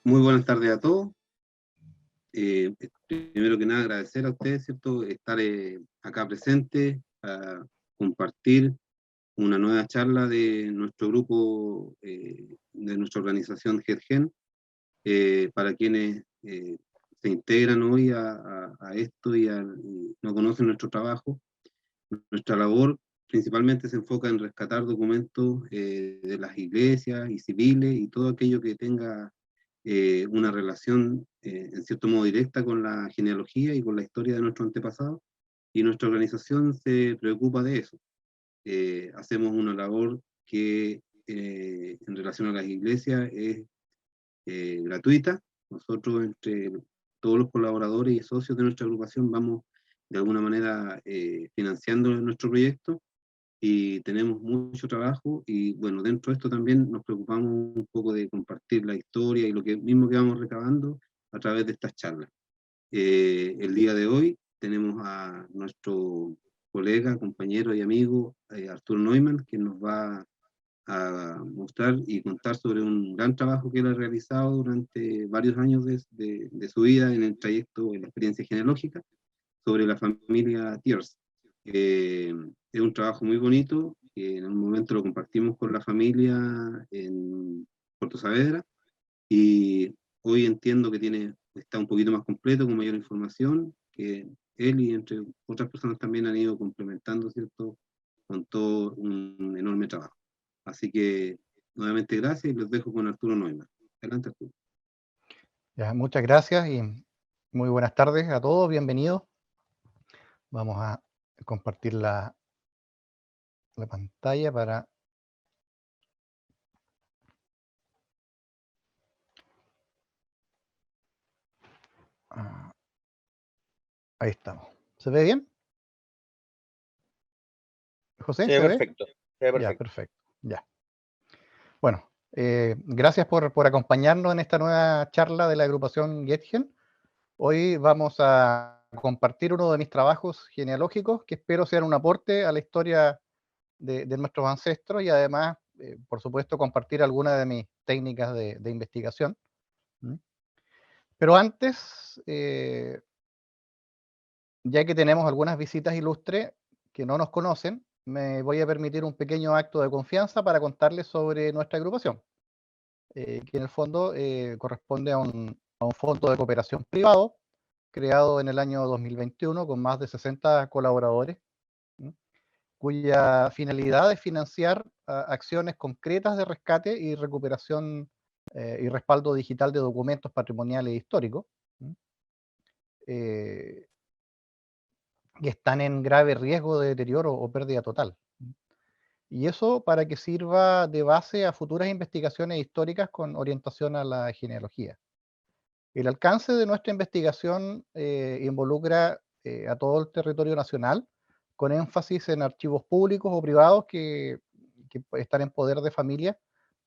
Muy buenas tardes a todos. Primero que nada, agradecer a ustedes, ¿cierto?, estar acá presente a compartir una nueva charla de nuestro grupo, de nuestra organización GEDGEN, para quienes se integran hoy a esto y no conocen nuestro trabajo. Nuestra labor principalmente se enfoca en rescatar documentos de las iglesias y civiles y todo aquello que tenga una relación en cierto modo directa con la genealogía y con la historia de nuestros antepasados, y nuestra organización se preocupa de eso. Hacemos una labor que en relación a las iglesias es gratuita. Nosotros, entre todos los colaboradores y socios de nuestra agrupación, vamos de alguna manera financiando nuestro proyecto, y tenemos mucho trabajo, y bueno, dentro de esto también nos preocupamos un poco de compartir la historia y lo que mismo que vamos recabando a través de estas charlas. El día de hoy tenemos a nuestro colega, compañero y amigo Arturo Neumann, que nos va a mostrar y contar sobre un gran trabajo que él ha realizado durante varios años de su vida en el trayecto, en la experiencia genealógica, sobre la familia Thiers. Es un trabajo muy bonito, que en un momento lo compartimos con la familia en Puerto Saavedra, y hoy entiendo que está un poquito más completo, con mayor información, que él y entre otras personas también han ido complementando, ¿cierto?, con todo un enorme trabajo. Así que, nuevamente gracias, y los dejo con Arturo Neumann. Adelante, Arturo. Ya, muchas gracias y muy buenas tardes a todos, bienvenidos. Vamos a compartir la pantalla para... ahí estamos. ¿Se ve bien? José, se ve perfecto. Se ve perfecto. Ya, perfecto. Ya. Bueno, gracias por acompañarnos en esta nueva charla de la agrupación GEDGEN. Hoy vamos a compartir uno de mis trabajos genealógicos que espero sean un aporte a la historia de nuestros ancestros, y además, por supuesto, compartir algunas de mis técnicas de investigación. Pero antes, ya que tenemos algunas visitas ilustres que no nos conocen, me voy a permitir un pequeño acto de confianza para contarles sobre nuestra agrupación, que en el fondo corresponde a un fondo de cooperación privado creado en el año 2021 con más de 60 colaboradores, cuya finalidad es financiar acciones concretas de rescate y recuperación y respaldo digital de documentos patrimoniales e históricos que están en grave riesgo de deterioro o pérdida total. Y eso para que sirva de base a futuras investigaciones históricas con orientación a la genealogía. El alcance de nuestra investigación involucra a todo el territorio nacional, con énfasis en archivos públicos o privados que están en poder de familias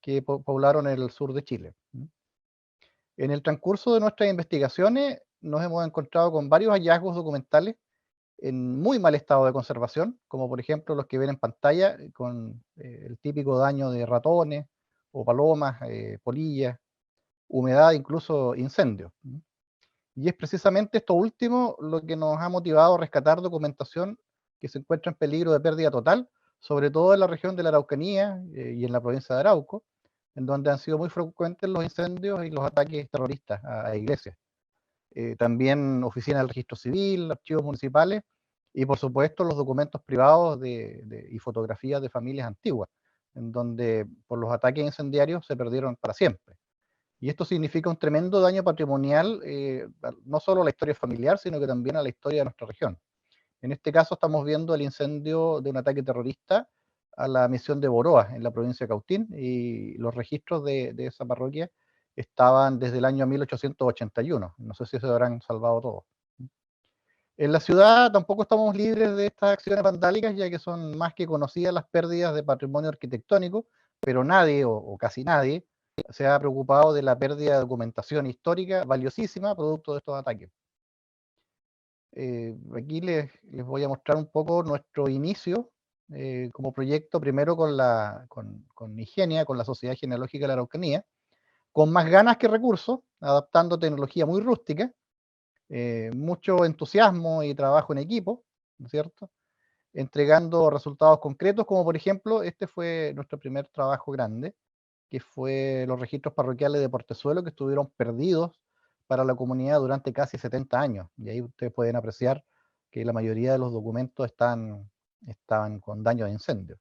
que poblaron el sur de Chile. En el transcurso de nuestras investigaciones nos hemos encontrado con varios hallazgos documentales en muy mal estado de conservación, como por ejemplo los que ven en pantalla, con el típico daño de ratones o palomas, polillas, humedad, incluso incendios. Y es precisamente esto último lo que nos ha motivado a rescatar documentación que se encuentra en peligro de pérdida total, sobre todo en la región de la Araucanía y en la provincia de Arauco, en donde han sido muy frecuentes los incendios y los ataques terroristas a iglesias. También oficinas del registro civil, archivos municipales y por supuesto los documentos privados y fotografías de familias antiguas, en donde por los ataques incendiarios se perdieron para siempre. Y esto significa un tremendo daño patrimonial, no solo a la historia familiar, sino que también a la historia de nuestra región. En este caso estamos viendo el incendio de un ataque terrorista a la misión de Boroa, en la provincia de Cautín, y los registros de esa parroquia estaban desde el año 1881. No sé si se habrán salvado todos. En la ciudad tampoco estamos libres de estas acciones vandálicas, ya que son más que conocidas las pérdidas de patrimonio arquitectónico, pero nadie, o casi nadie, se ha preocupado de la pérdida de documentación histórica valiosísima producto de estos ataques. Aquí les voy a mostrar un poco nuestro inicio como proyecto, primero con Igenia, con la Sociedad Genealógica de la Araucanía, con más ganas que recursos, adaptando tecnología muy rústica, mucho entusiasmo y trabajo en equipo, ¿no es cierto? Entregando resultados concretos, como por ejemplo, este fue nuestro primer trabajo grande, que fue los registros parroquiales de Portezuelo, que estuvieron perdidos para la comunidad durante casi 70 años. Y ahí ustedes pueden apreciar que la mayoría de los documentos estaban con daño de incendio.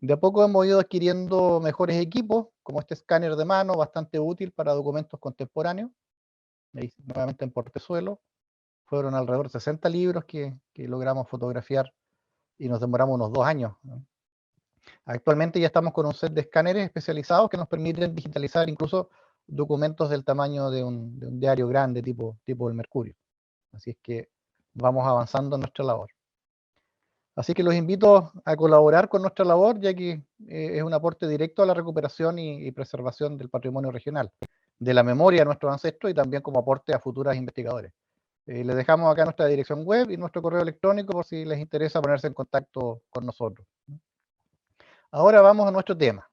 De a poco hemos ido adquiriendo mejores equipos, como este escáner de mano, bastante útil para documentos contemporáneos. Ahí, nuevamente en Portezuelo, fueron alrededor de 60 libros que logramos fotografiar y nos demoramos unos 2 años, ¿no? Actualmente ya estamos con un set de escáneres especializados que nos permiten digitalizar incluso documentos del tamaño de un diario grande tipo el Mercurio. Así es que vamos avanzando en nuestra labor. Así que los invito a colaborar con nuestra labor, ya que es un aporte directo a la recuperación y preservación del patrimonio regional, de la memoria de nuestros ancestros y también como aporte a futuros investigadores. Les dejamos acá nuestra dirección web y nuestro correo electrónico por si les interesa ponerse en contacto con nosotros. Ahora vamos a nuestro tema.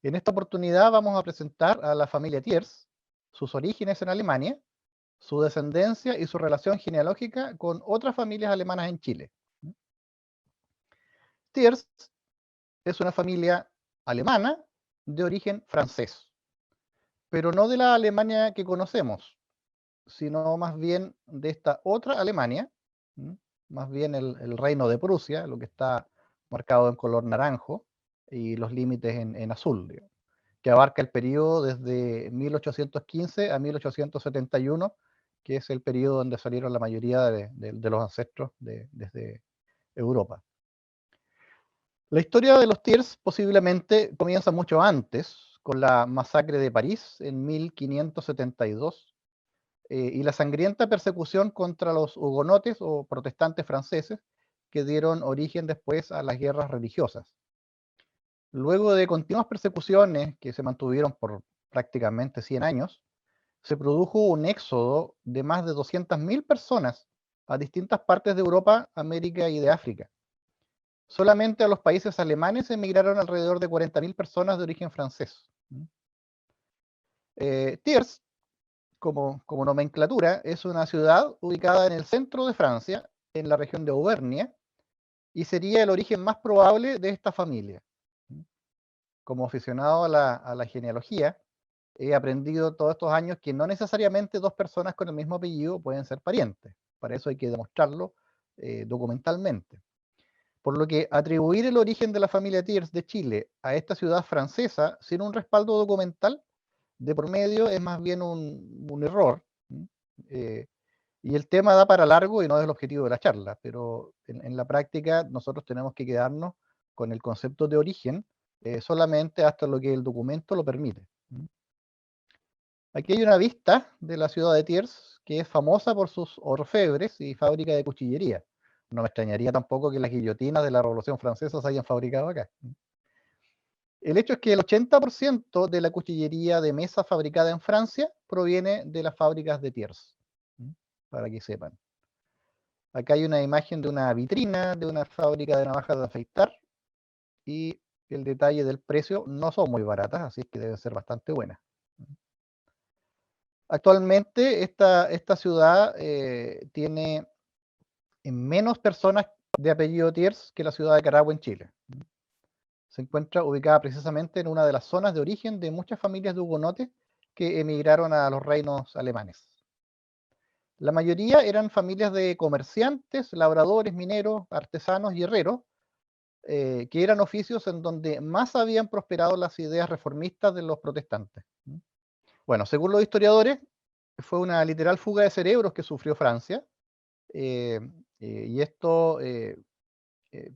En esta oportunidad vamos a presentar a la familia Thiers, sus orígenes en Alemania, su descendencia y su relación genealógica con otras familias alemanas en Chile. Thiers es una familia alemana de origen francés, pero no de la Alemania que conocemos, sino más bien de esta otra Alemania, más bien el reino de Prusia, lo que está marcado en color naranjo, y los límites en azul, digamos, que abarca el periodo desde 1815 a 1871, que es el periodo donde salieron la mayoría de los ancestros desde Europa. La historia de los Thiers posiblemente comienza mucho antes, con la masacre de París en 1572, y la sangrienta persecución contra los hugonotes o protestantes franceses que dieron origen después a las guerras religiosas. Luego de continuas persecuciones que se mantuvieron por prácticamente 100 años, se produjo un éxodo de más de 200.000 personas a distintas partes de Europa, América y de África. Solamente a los países alemanes emigraron alrededor de 40.000 personas de origen francés. Thiers, como nomenclatura, es una ciudad ubicada en el centro de Francia, en la región de Auvernia, y sería el origen más probable de esta familia. Como aficionado a la genealogía, he aprendido todos estos años que no necesariamente dos personas con el mismo apellido pueden ser parientes. Para eso hay que demostrarlo documentalmente. Por lo que atribuir el origen de la familia Thiers de Chile a esta ciudad francesa sin un respaldo documental de por medio es más bien un error. Y el tema da para largo y no es el objetivo de la charla, pero en la práctica nosotros tenemos que quedarnos con el concepto de origen solamente hasta lo que el documento lo permite. Aquí hay una vista de la ciudad de Thiers que es famosa por sus orfebres y fábrica de cuchillería. No me extrañaría tampoco que las guillotinas de la Revolución Francesa se hayan fabricado acá. El hecho es que el 80% de la cuchillería de mesa fabricada en Francia proviene de las fábricas de Thiers, para que sepan. Acá hay una imagen de una vitrina de una fábrica de navajas de afeitar y el detalle del precio no son muy baratas, así que deben ser bastante buenas. Actualmente esta ciudad tiene menos personas de apellido Thiers que la ciudad de Carahue en Chile. Se encuentra ubicada precisamente en una de las zonas de origen de muchas familias de hugonotes que emigraron a los reinos alemanes. La mayoría eran familias de comerciantes, labradores, mineros, artesanos y herreros, que eran oficios en donde más habían prosperado las ideas reformistas de los protestantes. Bueno, según los historiadores, fue una literal fuga de cerebros que sufrió Francia, y esto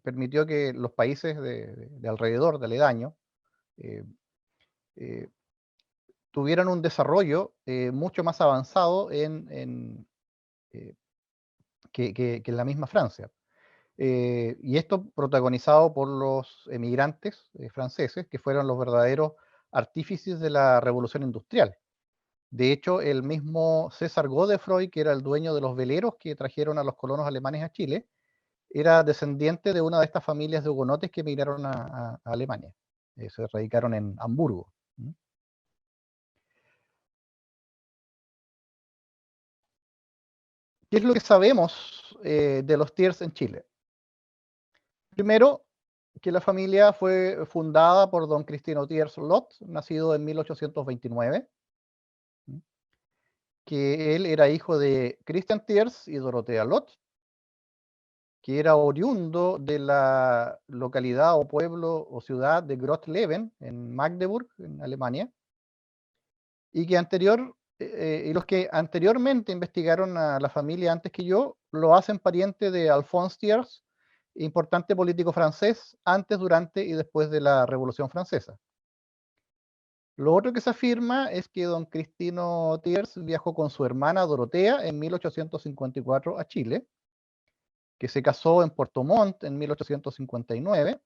permitió que los países de alrededor, de aledaño, eh, eh, tuvieran un desarrollo mucho más avanzado en que en la misma Francia. Y esto protagonizado por los emigrantes franceses, que fueron los verdaderos artífices de la revolución industrial. De hecho, el mismo César Godefroy, que era el dueño de los veleros que trajeron a los colonos alemanes a Chile, era descendiente de una de estas familias de hugonotes que emigraron a Alemania. Se radicaron en Hamburgo. ¿Qué es lo que sabemos de los Thiers en Chile? Primero, que la familia fue fundada por don Cristino Thiers Lot, nacido en 1829, que él era hijo de Christian Thiers y Dorotea Lot, que era oriundo de la localidad o pueblo o ciudad de Großleben, en Magdeburg, en Alemania, y y los que anteriormente investigaron a la familia antes que yo, lo hacen pariente de Alphonse Thiers, importante político francés, antes, durante y después de la Revolución Francesa. Lo otro que se afirma es que don Cristino Thiers viajó con su hermana Dorotea en 1854 a Chile, que se casó en Puerto Montt en 1859,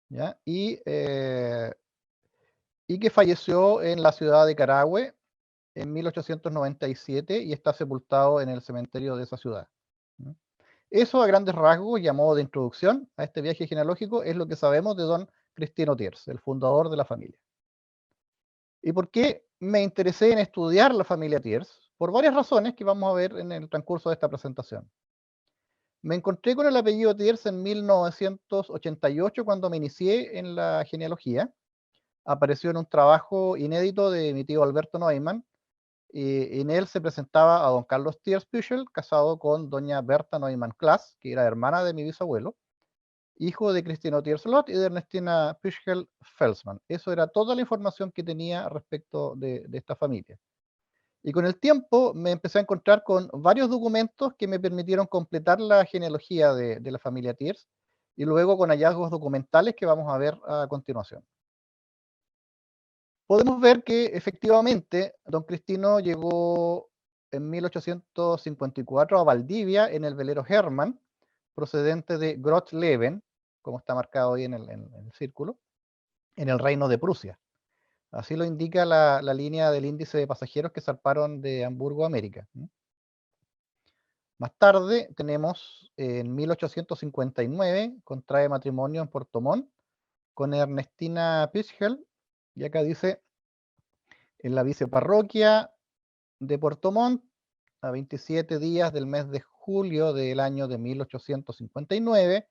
¿ya? Y que falleció en la ciudad de Carahue en 1897 y está sepultado en el cementerio de esa ciudad. Eso, a grandes rasgos y a modo de introducción a este viaje genealógico, es lo que sabemos de don Cristino Thiers, el fundador de la familia. ¿Y por qué me interesé en estudiar la familia Thiers? Por varias razones que vamos a ver en el transcurso de esta presentación. Me encontré con el apellido Thiers en 1988 cuando me inicié en la genealogía. Apareció en un trabajo inédito de mi tío Alberto Neumann, y en él se presentaba a don Carlos Thiers Püschel, casado con doña Berta Neumann Klaas, que era hermana de mi bisabuelo, hijo de Cristino Thiers Lot y de Ernestina Püschel Felsman. Eso era toda la información que tenía respecto de esta familia. Y con el tiempo me empecé a encontrar con varios documentos que me permitieron completar la genealogía de la familia Thiers, y luego con hallazgos documentales que vamos a ver a continuación. Podemos ver que efectivamente don Cristino llegó en 1854 a Valdivia en el velero Hermann, procedente de Großleben, como está marcado ahí en el círculo, en el reino de Prusia. Así lo indica la línea del índice de pasajeros que zarparon de Hamburgo a América. Más tarde tenemos en 1859, contrae matrimonio en Puerto Montt con Ernestina Püschel, y acá dice, en la viceparroquia de Puerto Montt, a 27 días del mes de julio del año de 1859,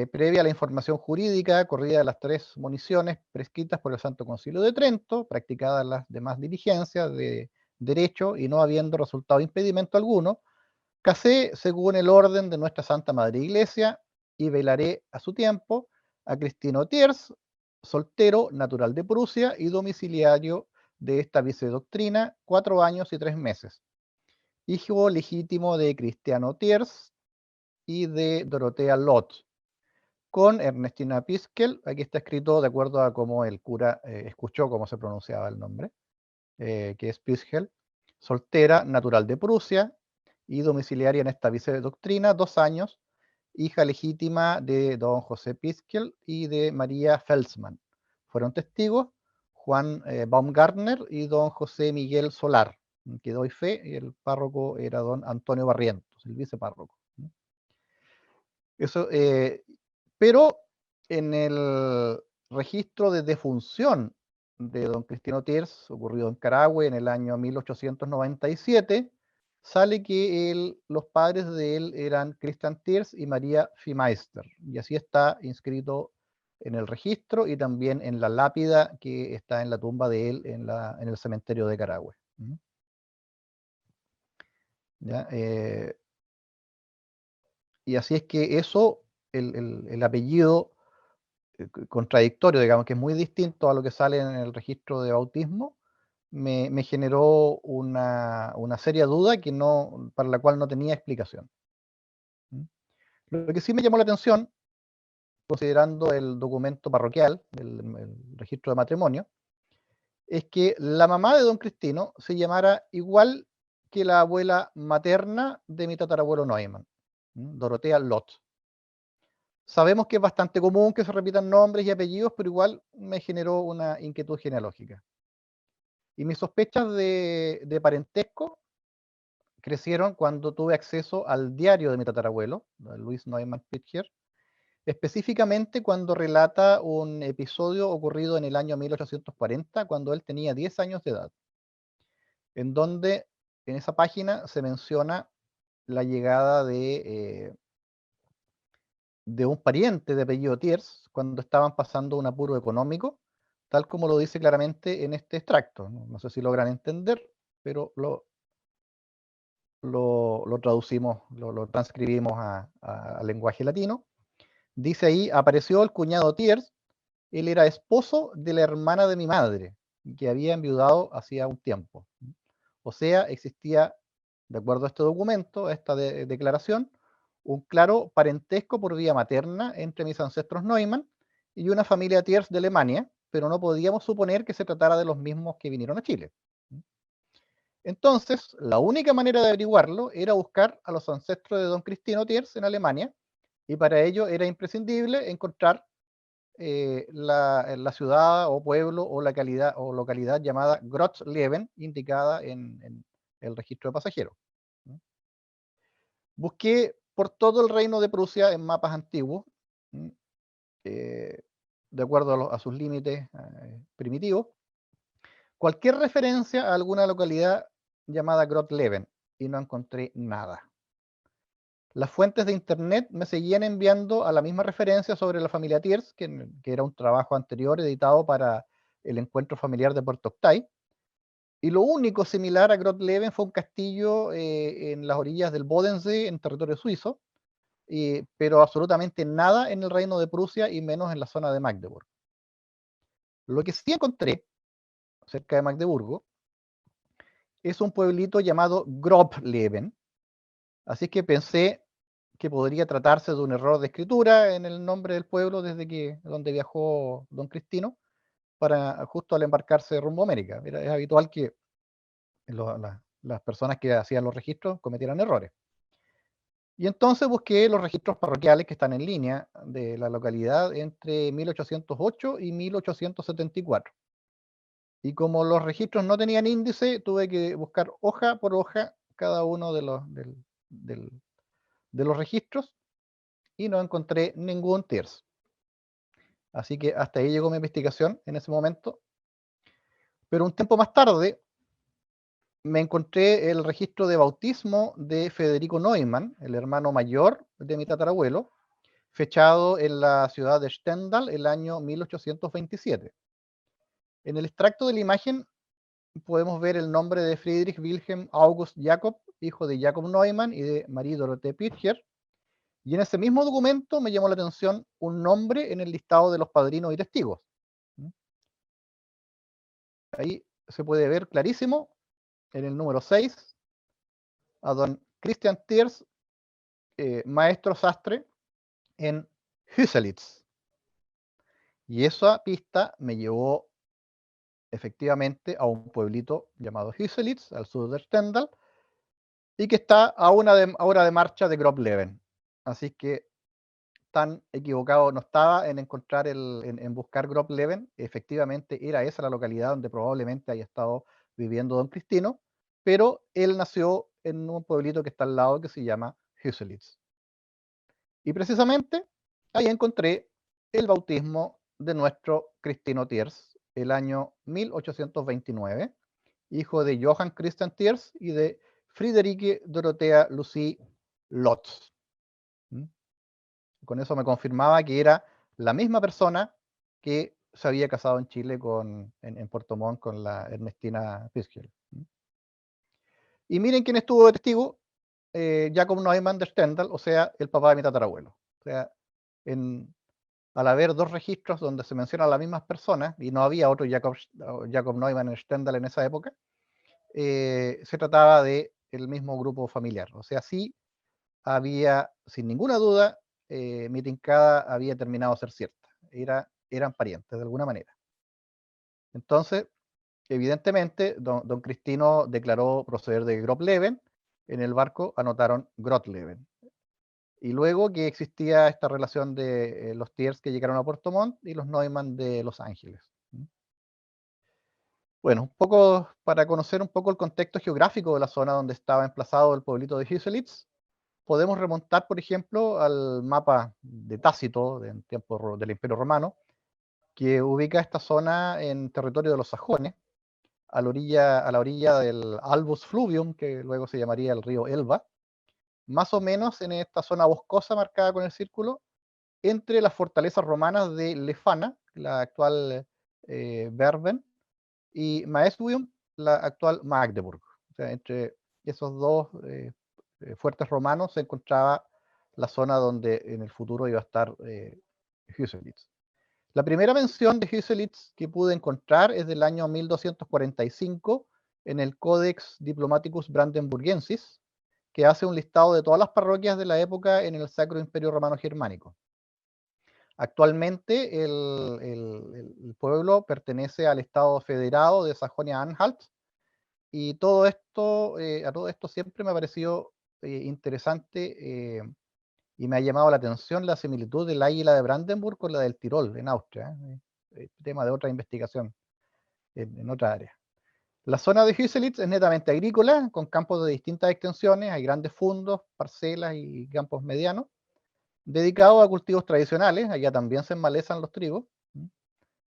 previa a la información jurídica corrida de las 3 moniciones prescritas por el Santo Concilio de Trento, practicadas las demás diligencias de derecho y no habiendo resultado impedimento alguno, casé según el orden de nuestra Santa Madre Iglesia y velaré a su tiempo a Cristino Thiers, soltero, natural de Prusia y domiciliario de esta vicedoctrina, 4 años y 3 meses, hijo legítimo de Cristiano Thiers y de Dorotea Lot, con Ernestina Piskel, aquí está escrito de acuerdo a cómo el cura escuchó cómo se pronunciaba el nombre, que es Piskel, soltera, natural de Prusia y domiciliaria en esta vicedoctrina, 2 años, hija legítima de don José Piskel y de María Felsman. Fueron testigos Juan Baumgartner y don José Miguel Solar, que doy fe, y el párroco era don Antonio Barrientos, el vicepárroco. Eso, pero en el registro de defunción de don Cristino Thiers, ocurrido en Carahue en el año 1897, sale que los padres de él eran Christian Thiers y María Fiemeister, y así está inscrito en el registro y también en la lápida que está en la tumba de él en el cementerio de Carahue. ¿Ya? Y así es que eso, el apellido contradictorio, digamos, que es muy distinto a lo que sale en el registro de bautismo, me generó una seria duda para la cual no tenía explicación. Lo que sí me llamó la atención, considerando el documento parroquial, el registro de matrimonio, es que la mamá de don Cristino se llamara igual que la abuela materna de mi tatarabuelo Neumann, Dorothea Lott. Sabemos que es bastante común que se repitan nombres y apellidos, pero igual me generó una inquietud genealógica. Y mis sospechas de parentesco crecieron cuando tuve acceso al diario de mi tatarabuelo, Luis Neumann Pitcher, específicamente cuando relata un episodio ocurrido en el año 1840, cuando él tenía 10 años de edad, en donde en esa página se menciona la llegada de un pariente de apellido Thiers cuando estaban pasando un apuro económico, tal como lo dice claramente en este extracto. No sé si logran entender, pero lo traducimos, lo transcribimos al lenguaje latino. Dice ahí, apareció el cuñado Thiers, él era esposo de la hermana de mi madre, que había enviudado hacía un tiempo. O sea, existía, de acuerdo a este documento, a esta declaración, un claro parentesco por vía materna entre mis ancestros Neumann y una familia Thiers de Alemania, pero no podíamos suponer que se tratara de los mismos que vinieron a Chile. Entonces, la única manera de averiguarlo era buscar a los ancestros de don Cristino Thiers en Alemania, y para ello era imprescindible encontrar la ciudad o pueblo o localidad llamada Grotzleben, indicada en el registro de pasajeros. Busqué por todo el reino de Prusia en mapas antiguos, de acuerdo a sus límites primitivos, cualquier referencia a alguna localidad llamada Grotzleben, y no encontré nada. Las fuentes de internet me seguían enviando a la misma referencia sobre la familia Thiers, que era un trabajo anterior editado para el encuentro familiar de Puerto Octay. Y lo único similar a Grotzleben fue un castillo en las orillas del Bodensee, en territorio suizo, pero absolutamente nada en el reino de Prusia y menos en la zona de Magdeburg. Lo que sí encontré, cerca de Magdeburgo, es un pueblito llamado Grobleben. Así que pensé que podría tratarse de un error de escritura en el nombre del pueblo desde donde viajó don Cristino, para justo al embarcarse rumbo a América. Es habitual que las personas que hacían los registros cometieran errores. Y entonces busqué los registros parroquiales que están en línea de la localidad entre 1808 y 1874. Y como los registros no tenían índice, tuve que buscar hoja por hoja cada uno de los registros, y no encontré ningún Thiers. Así que hasta ahí llegó mi investigación en ese momento. Pero un tiempo más tarde me encontré el registro de bautismo de Federico Neumann, el hermano mayor de mi tatarabuelo, fechado en la ciudad de Stendal el año 1827. En el extracto de la imagen podemos ver el nombre de Friedrich Wilhelm August Jacob, hijo de Jacob Neumann y de Marie Dorothee Pircher. Y en ese mismo documento me llamó la atención un nombre en el listado de los padrinos y testigos. Ahí se puede ver clarísimo, en el número 6, a don Christian Thiers, maestro sastre en Hüselitz. Y esa pista me llevó efectivamente a un pueblito llamado Hüselitz, al sur de Stendal, y que está a una hora de marcha de Grobleben. Así que tan equivocado no estaba en encontrar en buscar Grobleben. Efectivamente era esa la localidad donde probablemente haya estado viviendo don Cristino, pero él nació en un pueblito que está al lado que se llama Hüselitz. Y precisamente ahí encontré el bautismo de nuestro Cristino Thiers, el año 1829, hijo de Johann Christian Thiers y de Friederike Dorothea Lucie Lotz. Con eso me confirmaba que era la misma persona que se había casado en Chile en Puerto Montt con la Ernestina Fischel. Y miren quién estuvo de testigo, Jacob Neumann de Stendal, o sea, el papá de mi tatarabuelo. O sea, al haber dos registros donde se mencionan las mismas personas, y no había otro Jacob Neumann en Stendal en esa época, se trataba del mismo grupo familiar. O sea, sí había, sin ninguna duda, mi tincada había terminado de ser cierta. Eran parientes de alguna manera. Entonces, Evidentemente, don Cristino declaró proceder de Gropleben, en el barco anotaron Grotleben. Y luego que existía esta relación de los Thiers que llegaron a Puerto Montt y los Neumann de Los Ángeles. Bueno, un poco para conocer un poco el contexto geográfico de la zona donde estaba emplazado el pueblito de Hüselitz, podemos remontar, por ejemplo, al mapa de Tácito en tiempo del Imperio Romano, que ubica esta zona en territorio de los sajones, a la orilla del Albus Fluvium, que luego se llamaría el río Elba, más o menos en esta zona boscosa marcada con el círculo, entre las fortalezas romanas de Lefana, la actual Verben, y Maesvium, la actual Magdeburg. O sea, entre esos dos fuertes romanos se encontraba la zona donde en el futuro iba a estar Hüselitz. La primera mención de Hüselitz que pude encontrar es del año 1245 en el Codex Diplomaticus Brandenburgensis, que hace un listado de todas las parroquias de la época en el Sacro Imperio Romano Germánico. Actualmente el pueblo pertenece al Estado Federado de Sajonia-Anhalt y todo esto, a todo esto siempre me ha parecido interesante y me ha llamado la atención la similitud del águila de Brandenburg con la del Tirol en Austria, tema de otra investigación en otra área. La zona de Hüselitz es netamente agrícola, con campos de distintas extensiones, hay grandes fundos, parcelas y campos medianos, dedicados a cultivos tradicionales, allá también se enmalezan los trigos.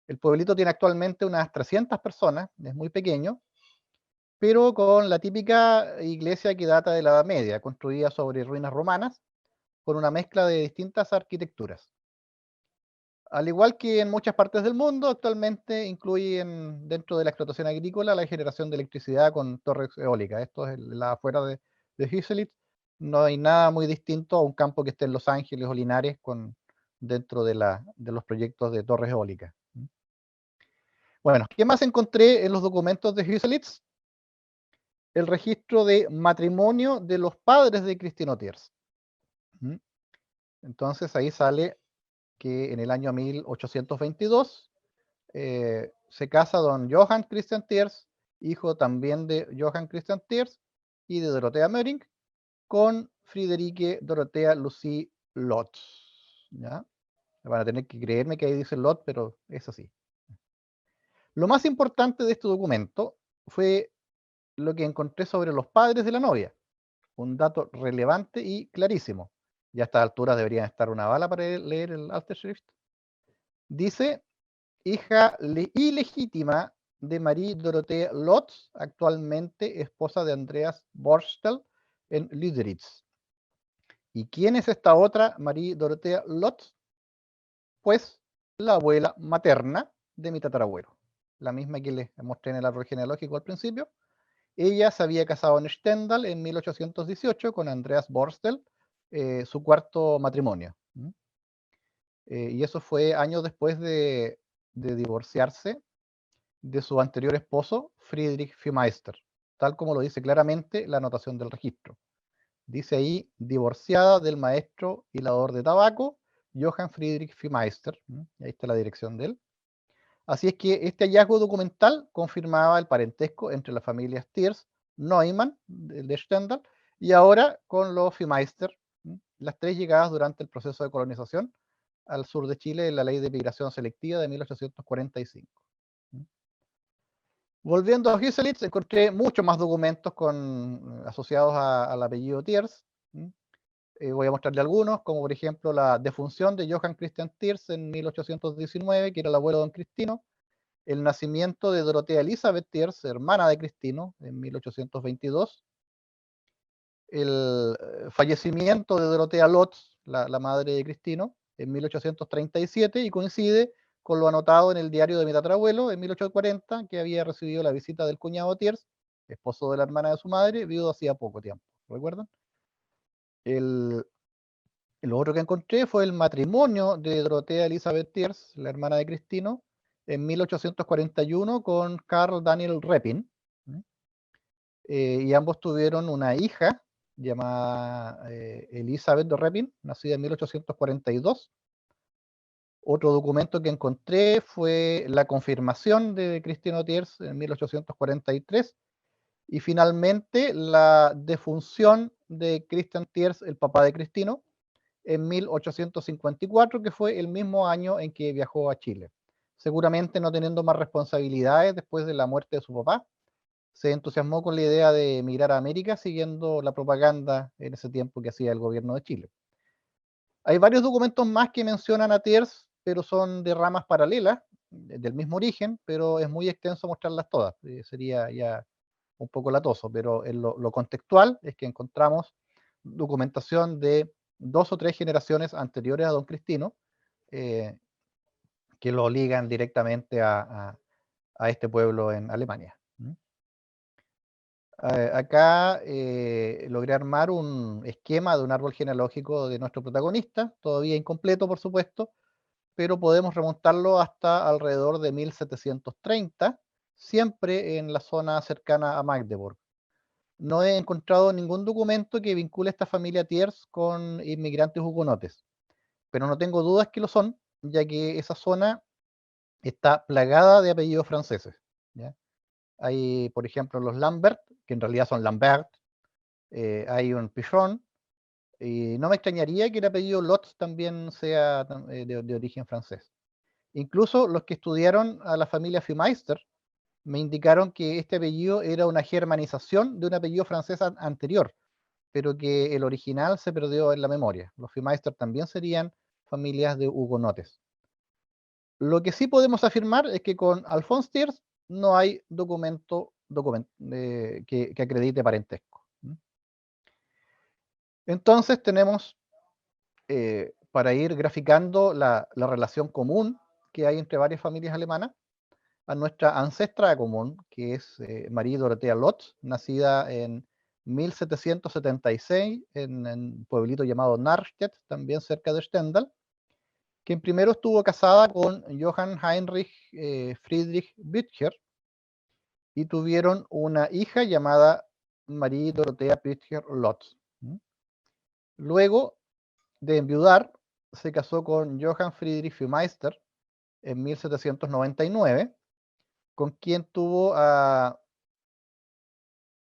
El pueblito tiene actualmente unas 300 personas, es muy pequeño, pero con la típica iglesia que data de la Edad Media, construida sobre ruinas romanas, con una mezcla de distintas arquitecturas. Al igual que en muchas partes del mundo, actualmente incluyen dentro de la explotación agrícola la generación de electricidad con torres eólicas. Esto es la afuera de Hüselitz. No hay nada muy distinto a un campo que esté en Los Ángeles o Linares dentro de los proyectos de torres eólicas. Bueno, ¿qué más encontré en los documentos de Hüselitz? El registro de matrimonio de los padres de Cristino Thiers. Entonces ahí sale que en el año 1822 se casa don Johann Christian Thiers, hijo también de Johann Christian Thiers y de Dorothea Möring, con Friederike Dorothea Lucie Lotz. ¿Ya? Van a tener que creerme que ahí dice Lot, pero es así. Lo más importante de este documento fue lo que encontré sobre los padres de la novia. Un dato relevante y clarísimo. Ya a esta altura debería estar una bala para leer el Alter Schrift. Dice, hija ilegítima de Marie Dorothea Lotz, actualmente esposa de Andreas Borstel en Lüderitz. ¿Y quién es esta otra Marie Dorothea Lotz? Pues la abuela materna de mi tatarabuelo, la misma que les mostré en el árbol genealógico al principio. Ella se había casado en Stendal en 1818 con Andreas Borstel, su cuarto matrimonio. Y eso fue años después de divorciarse de su anterior esposo, Friedrich Viehmeister, tal como lo dice claramente la anotación del registro. Dice ahí, divorciada del maestro hilador de tabaco, Johann Friedrich Viehmeister. Ahí está la dirección de él. Así es que este hallazgo documental confirmaba el parentesco entre las familias Thiers, Neumann, de Stendhal, y ahora con los Viehmeister, las tres llegadas durante el proceso de colonización al sur de Chile en la ley de migración selectiva de 1845. Volviendo a Hüselitz, encontré muchos más documentos asociados al apellido Thiers. Voy a mostrarle algunos, como por ejemplo la defunción de Johann Christian Thiers en 1819, que era el abuelo de don Cristino, el nacimiento de Dorothea Elizabeth Thiers, hermana de Cristino, en 1822, el fallecimiento de Dorothea Lotz, la madre de Cristino, en 1837, y coincide con lo anotado en el diario de mi tatarabuelo en 1840, que había recibido la visita del cuñado Thiers, esposo de la hermana de su madre, viudo hacía poco tiempo. ¿Recuerdan? Lo otro que encontré fue el matrimonio de Dorothea Elizabeth Thiers, la hermana de Cristino, en 1841 con Carl Daniel Repin. Y ambos tuvieron una hija llamada Elizabeth de Repin, nacida en 1842. Otro documento que encontré fue la confirmación de Cristino Thiers en 1843 y finalmente la defunción de Christian Thiers, el papá de Cristino, en 1854, que fue el mismo año en que viajó a Chile. Seguramente no teniendo más responsabilidades después de la muerte de su papá, se entusiasmó con la idea de emigrar a América siguiendo la propaganda en ese tiempo que hacía el gobierno de Chile. Hay varios documentos más que mencionan a Thiers, pero son de ramas paralelas, del mismo origen, pero es muy extenso mostrarlas todas. Sería ya un poco latoso, pero en lo contextual es que encontramos documentación de 2 o 3 generaciones anteriores a Don Cristino, eh, que lo ligan directamente a este pueblo en Alemania. Acá logré armar un esquema de un árbol genealógico de nuestro protagonista, todavía incompleto por supuesto, pero podemos remontarlo hasta alrededor de 1730, siempre en la zona cercana a Magdeburg. No he encontrado ningún documento que vincule a esta familia Thiers con inmigrantes hugonotes, pero no tengo dudas que lo son, ya que esa zona está plagada de apellidos franceses, ¿ya? Hay, por ejemplo, los Lambert, que en realidad son Lambert, hay un Pichon, y no me extrañaría que el apellido Lot también sea de origen francés. Incluso los que estudiaron a la familia Fumeister me indicaron que este apellido era una germanización de un apellido francés anterior, pero que el original se perdió en la memoria. Los Fumeister también serían familias de hugonotes. Lo que sí podemos afirmar es que con Alphonse Thiers no hay documento que acredite parentesco. Entonces tenemos, para ir graficando la relación común que hay entre varias familias alemanas, a nuestra ancestra común, que es Marie Dorothea Lotz, nacida en 1776 en un pueblito llamado Narstedt, también cerca de Stendal, quien primero estuvo casada con Johann Heinrich Friedrich Bütcher y tuvieron una hija llamada Marie Dorothea Bütcher Lotz. Luego de enviudar, se casó con Johann Friedrich Fumeister en 1799, con quien tuvo a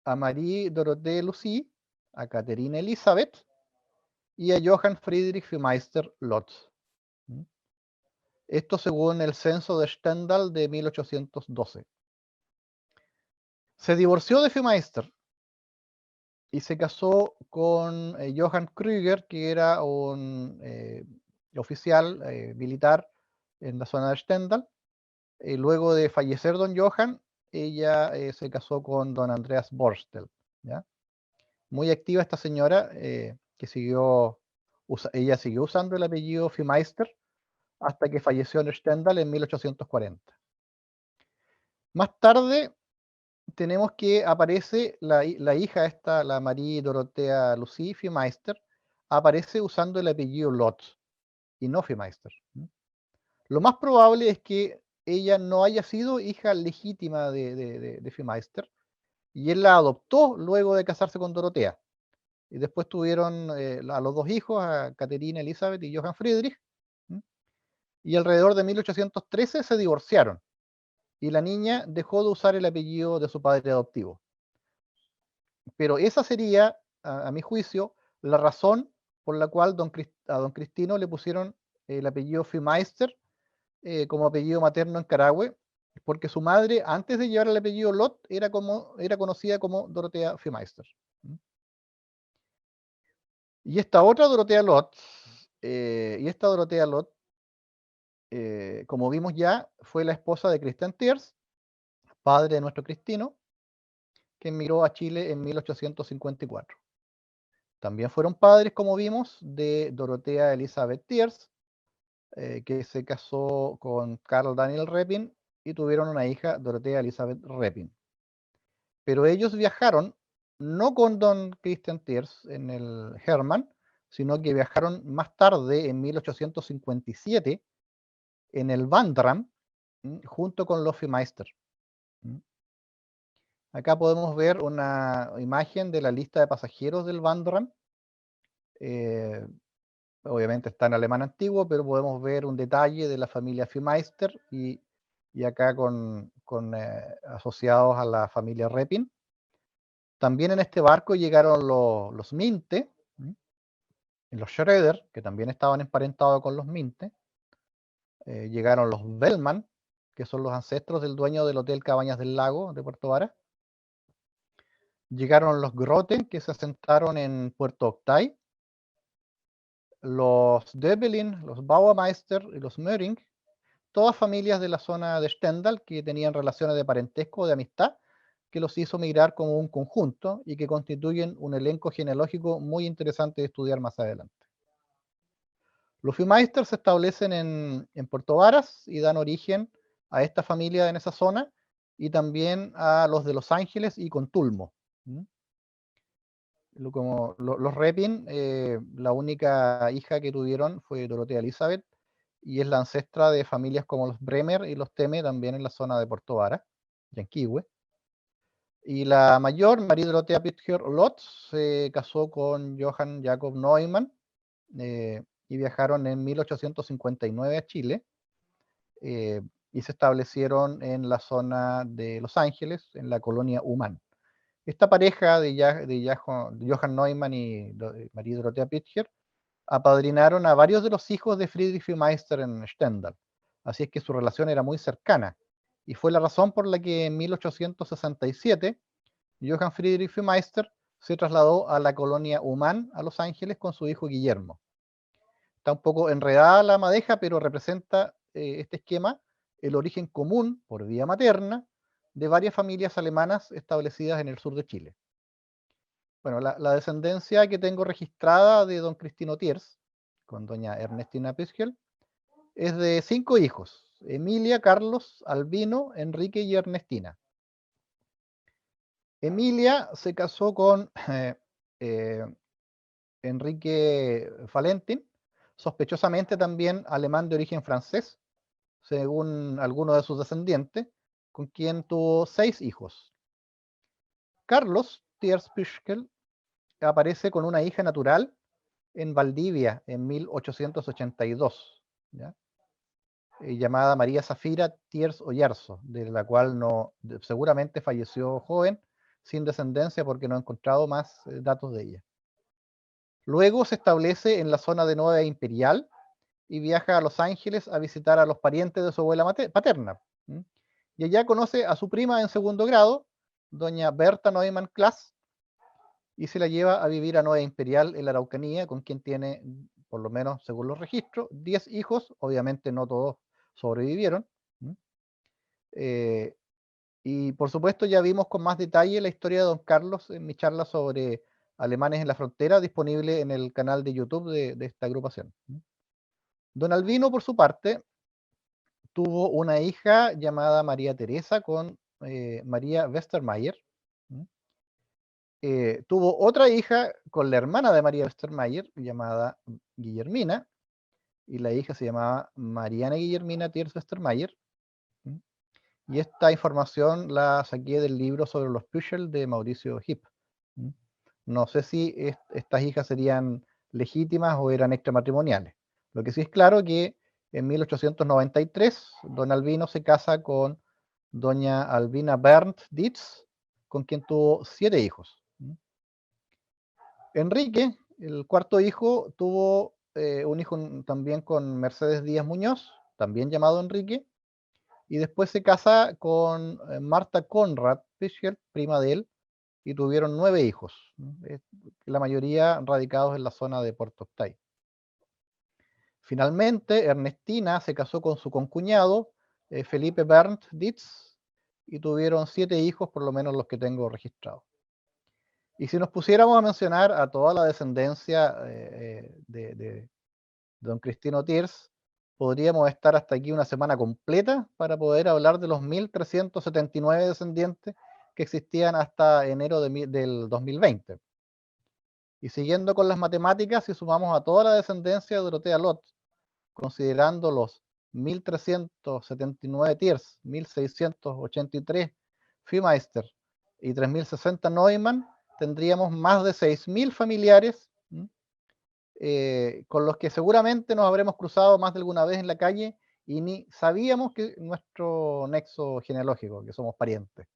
Marie Dorothée Lucie, a Catherine Elisabeth y a Johann Friedrich Fumeister Lotz. Esto según el censo de Stendal de 1812. Se divorció de Fumeister y se casó con Johann Krüger, que era un oficial militar en la zona de Stendal. Luego de fallecer don Johann, ella se casó con don Andreas Borstel, ¿ya? Muy activa esta señora, que ella siguió usando el apellido Fumeister hasta que falleció en Stendal en 1840. Más tarde tenemos que aparece la hija esta, la Marie Dorothea Lucie Fumeister, aparece usando el apellido Lotz y no Fumeister. Lo más probable es que ella no haya sido hija legítima de Fumeister y él la adoptó luego de casarse con Dorotea. Y después tuvieron a los 2 hijos, a Caterina Elizabeth y Johann Friedrich, y alrededor de 1813 se divorciaron y la niña dejó de usar el apellido de su padre adoptivo. Pero esa sería, a mi juicio, la razón por la cual a don Cristino le pusieron el apellido Fumeister como apellido materno en Carahue, porque su madre, antes de llevar el apellido Lot, era conocida como Dorothea Fumeister. Y esta otra Dorothea Lot, como vimos ya, fue la esposa de Christian Thiers, padre de nuestro Cristino, que emigró a Chile en 1854. También fueron padres, como vimos, de Dorothea Elizabeth Thiers, que se casó con Carl Daniel Repin y tuvieron una hija, Dorothea Elizabeth Repin. Pero ellos viajaron no con don Christian Thiers en el Hermann, sino que viajaron más tarde, en 1857, en el Vandram, junto con los Fumeister. Acá podemos ver una imagen de la lista de pasajeros del Vandram. obviamente está en alemán antiguo, pero podemos ver un detalle de la familia Fiemeister y acá con asociados a la familia Repin. También en este barco llegaron los Minte, los Schroeder, que también estaban emparentados con los Minte. Llegaron los Bellman, que son los ancestros del dueño del Hotel Cabañas del Lago de Puerto Varas. Llegaron los Grote, que se asentaron en Puerto Octay. Los Döbelin, los Bauermeister y los Möring, todas familias de la zona de Stendal que tenían relaciones de parentesco o de amistad, que los hizo migrar como un conjunto y que constituyen un elenco genealógico muy interesante de estudiar más adelante. Los Fiemeister se establecen en Puerto Varas y dan origen a esta familia en esa zona y también a los de Los Ángeles y Contulmo. Los Repin, la única hija que tuvieron fue Dorotea Elizabeth y es la ancestra de familias como los Bremer y los Teme también en la zona de Puerto Varas, Yanquihue. Y la mayor, María Dorotea Pitger Lotz, se casó con Johann Jakob Neumann y viajaron en 1859 a Chile y se establecieron en la zona de Los Ángeles, en la colonia Humán. Esta pareja de Johann Neumann y María Dorotea Pitger apadrinaron a varios de los hijos de Friedrich Fiemeister en Stendal, así es que su relación era muy cercana, y fue la razón por la que en 1867 Johann Friedrich Fiemeister se trasladó a la colonia Humán a Los Ángeles con su hijo Guillermo. Está un poco enredada la madeja, pero representa este esquema el origen común por vía materna de varias familias alemanas establecidas en el sur de Chile. Bueno, la descendencia que tengo registrada de don Cristino Thiers, con doña Ernestina Pischel, es de 5 hijos: Emilia, Carlos, Albino, Enrique y Ernestina. Emilia se casó con Enrique Valentin, sospechosamente también alemán de origen francés, según algunos de sus descendientes, con quien tuvo 6 hijos. Carlos Thiers Pischel aparece con una hija natural en Valdivia en 1882, ¿ya? Llamada María Zafira Thiers Oyarzo, de la cual seguramente falleció joven, sin descendencia, porque no he encontrado más datos de ella. Luego se establece en la zona de Nueva Imperial y viaja a Los Ángeles a visitar a los parientes de su abuela paterna. Y allá conoce a su prima en segundo grado, doña Berta Neumann Klaas, y se la lleva a vivir a Nueva Imperial en la Araucanía, con quien tiene, por lo menos según los registros, 10 hijos. Obviamente no todos sobrevivieron. Y por supuesto ya vimos con más detalle la historia de don Carlos en mi charla sobre alemanes en la frontera, disponible en el canal de YouTube de esta agrupación. Don Albino, por su parte, tuvo una hija llamada María Teresa con María Westermayer. Tuvo otra hija con la hermana de María Westermayer llamada Guillermina, y la hija se llamaba Mariana Guillermina Thiers Westermayer. Y esta información la saqué del libro sobre los Püschel de Mauricio Heep. No sé si estas hijas serían legítimas o eran extramatrimoniales. Lo que sí es claro que en 1893 don Albino se casa con doña Albina Berndt Dietz, con quien tuvo 7 hijos. Enrique, el cuarto hijo, tuvo un hijo también con Mercedes Díaz Muñoz, también llamado Enrique, y después se casa con Marta Conrad Pischel, prima de él, y tuvieron 9 hijos, la mayoría radicados en la zona de Puerto Octay. Finalmente, Ernestina se casó con su concuñado, Felipe Berndt Dietz, y tuvieron 7 hijos, por lo menos los que tengo registrados. Y si nos pusiéramos a mencionar a toda la descendencia de don Cristino Thiers, podríamos estar hasta aquí una semana completa para poder hablar de los 1.379 descendientes que existían hasta enero del 2020. Y siguiendo con las matemáticas, si sumamos a toda la descendencia de Dorotea Lott, considerando los 1.379 Thiers, 1.683 Fiemeister y 3.060 Neumann, tendríamos más de 6.000 familiares con los que seguramente nos habremos cruzado más de alguna vez en la calle y ni sabíamos que nuestro nexo genealógico, que somos parientes.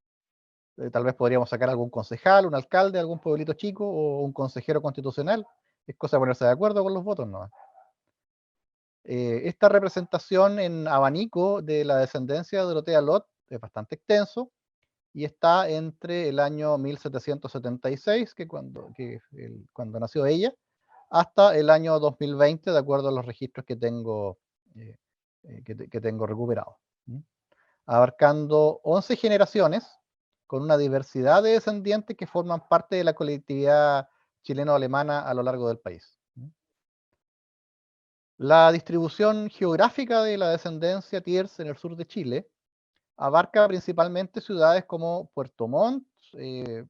Tal vez podríamos sacar algún concejal, un alcalde, algún pueblito chico o un consejero constitucional. Es cosa de ponerse de acuerdo con los votos, ¿no? Esta representación en abanico de la descendencia de Dorotea Lot es bastante extenso y está entre el año 1776, cuando nació ella, hasta el año 2020, de acuerdo a los registros que tengo, que tengo recuperados. Abarcando 11 generaciones, con una diversidad de descendientes que forman parte de la colectividad chileno-alemana a lo largo del país. La distribución geográfica de la descendencia Tiers en el sur de Chile abarca principalmente ciudades como Puerto Montt, eh,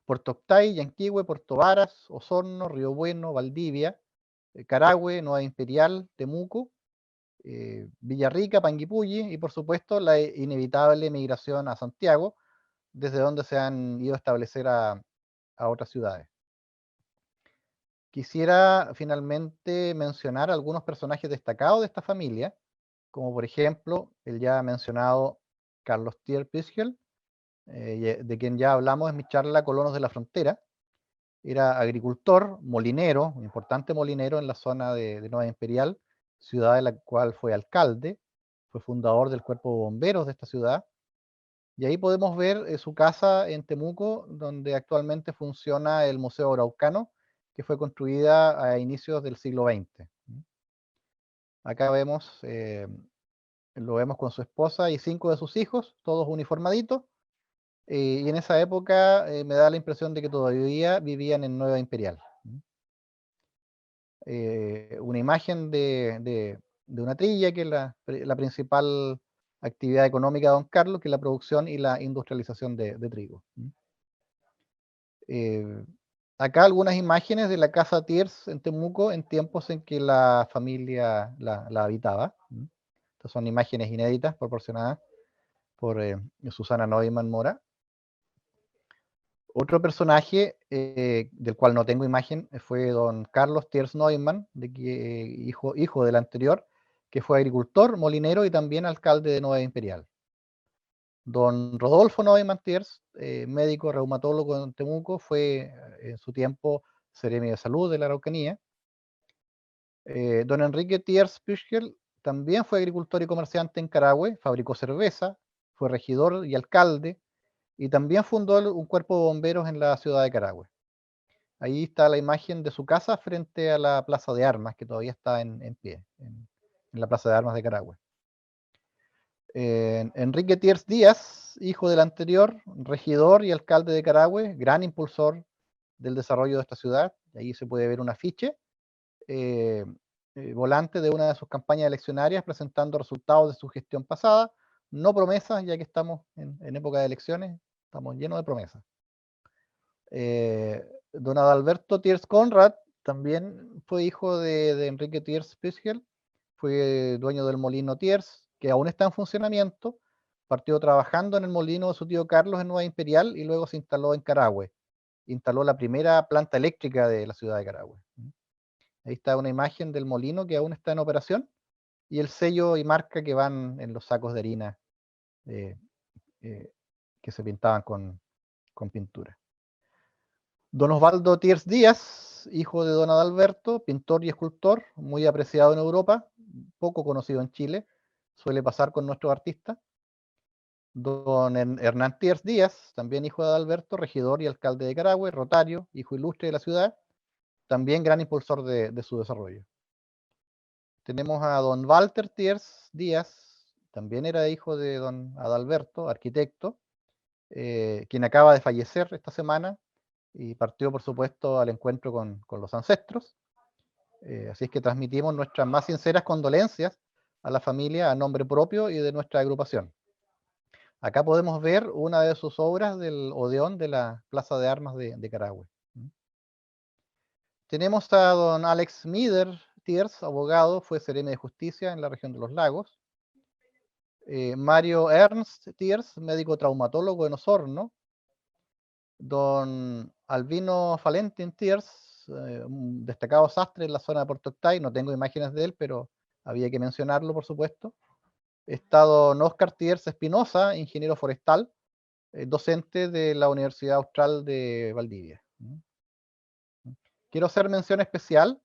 Puerto Octay, Yanquihue, Puerto Varas, Osorno, Río Bueno, Valdivia, Carahue, Nueva Imperial, Temuco, Villarrica, Panguipulli y por supuesto la inevitable migración a Santiago, desde donde se han ido a establecer a otras ciudades. Quisiera finalmente mencionar algunos personajes destacados de esta familia, como por ejemplo el ya mencionado Carlos Thiers Pichel, de quien ya hablamos en mi charla Colonos de la Frontera. Era agricultor, molinero, un importante molinero en la zona de Nueva Imperial, ciudad de la cual fue alcalde, fue fundador del cuerpo de bomberos de esta ciudad. Y ahí podemos ver su casa en Temuco, donde actualmente funciona el Museo Araucano, que fue construida a inicios del siglo XX. Acá vemos, lo vemos con su esposa y 5 de sus hijos, todos uniformaditos. Y en esa época me da la impresión de que todavía vivían en Nueva Imperial. Una imagen de una trilla, que es la principal actividad económica de Don Carlos, que es la producción y la industrialización de trigo. Acá algunas imágenes de la casa Thiers en Temuco en tiempos en que la familia la habitaba. Estas son imágenes inéditas proporcionadas por Susana Neumann Mora. Otro personaje del cual no tengo imagen fue don Carlos Thiers Neumann, hijo del anterior, que fue agricultor, molinero y también alcalde de Nueva Imperial. Don Rodolfo Neumann Thiers, médico reumatólogo en Temuco, fue en su tiempo seremi de salud de la Araucanía. Don Enrique Thiers Pichel también fue agricultor y comerciante en Carahue, fabricó cerveza, fue regidor y alcalde, y también fundó un cuerpo de bomberos en la ciudad de Carahue. Ahí está la imagen de su casa frente a la Plaza de Armas, que todavía está en pie, en la Plaza de Armas de Carahue. Enrique Thiers Díaz, hijo del anterior, regidor y alcalde de Carahue, gran impulsor del desarrollo de esta ciudad. Ahí se puede ver un afiche, volante de una de sus campañas eleccionarias presentando resultados de su gestión pasada, no promesas, ya que estamos en época de elecciones, estamos llenos de promesas. Don Adalberto Thiers Conrad también fue hijo de Enrique Thiers Pichel, fue dueño del molino Thiers, que aún está en funcionamiento. Partió trabajando en el molino de su tío Carlos en Nueva Imperial y luego se instaló en Carahue. Instaló la primera planta eléctrica de la ciudad de Carahue. Ahí está una imagen del molino que aún está en operación y el sello y marca que van en los sacos de harina que se pintaban con pintura. Don Osvaldo Thiers Díaz, hijo de don Adalberto, pintor y escultor, muy apreciado en Europa, poco conocido en Chile, suele pasar con nuestros artistas. Don Hernán Thiers Díaz, también hijo de Adalberto, regidor y alcalde de Carahue, rotario, hijo ilustre de la ciudad, también gran impulsor de su desarrollo. Tenemos a don Walter Thiers Díaz, también era hijo de don Adalberto, arquitecto, quien acaba de fallecer esta semana, y partió, por supuesto, al encuentro con los ancestros. Así es que transmitimos nuestras más sinceras condolencias a la familia a nombre propio y de nuestra agrupación. Acá podemos ver una de sus obras del Odeón de la Plaza de Armas de Carahue. Tenemos a don Alex Mider Thiers, abogado, fue sereno de justicia en la región de los lagos. Mario Ernst Thiers, médico traumatólogo en Osorno. Don Albino Valentin Thiers, un destacado sastre en la zona de Puerto Octay, no tengo imágenes de él, pero había que mencionarlo, por supuesto. Está don Oscar Tiers Espinosa, ingeniero forestal, docente de la Universidad Austral de Valdivia. Quiero hacer mención especial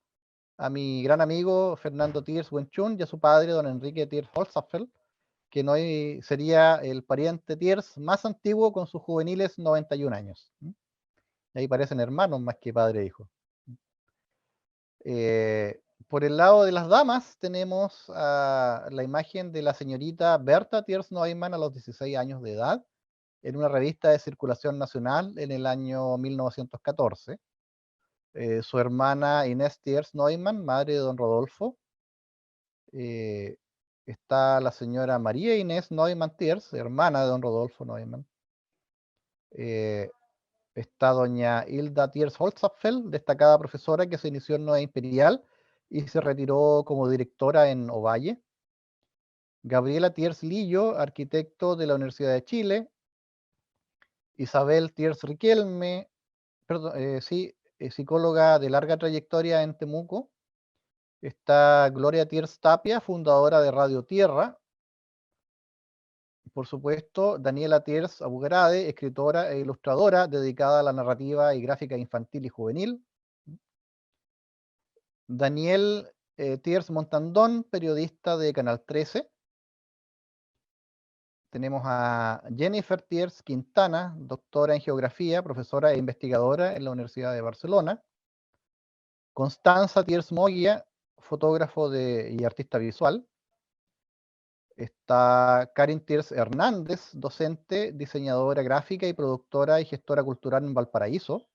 a mi gran amigo Fernando Tiers Wenchun y a su padre, don Enrique Tiers Holzapfel, que no sería el pariente Tiers más antiguo con sus juveniles 91 años. Ahí parecen hermanos más que padre e hijo. Por el lado de las damas tenemos la imagen de la señorita Berta Tiers Neumann a los 16 años de edad, en una revista de circulación nacional en el año 1914. Su hermana Inés Tiers Neumann, madre de don Rodolfo. Está la señora María Inés Neumann Tiers, hermana de don Rodolfo Neumann. Está doña Hilda Tiers Holzapfel, destacada profesora que se inició en Nueva Imperial y se retiró como directora en Ovalle. Gabriela Tiers Lillo, arquitecto de la Universidad de Chile. Isabel Tiers Riquelme, psicóloga de larga trayectoria en Temuco. Está Gloria Tiers Tapia, fundadora de Radio Tierra. Por supuesto, Daniela Tiers Abugrade, escritora e ilustradora dedicada a la narrativa y gráfica infantil y juvenil. Daniel Tiers Montandón, periodista de Canal 13. Tenemos a Jennifer Tiers Quintana, doctora en geografía, profesora e investigadora en la Universidad de Barcelona. Constanza Tiers Moya, fotógrafo y artista visual. Está Karin Tiers Hernández, docente, diseñadora gráfica y productora y gestora cultural en Valparaíso.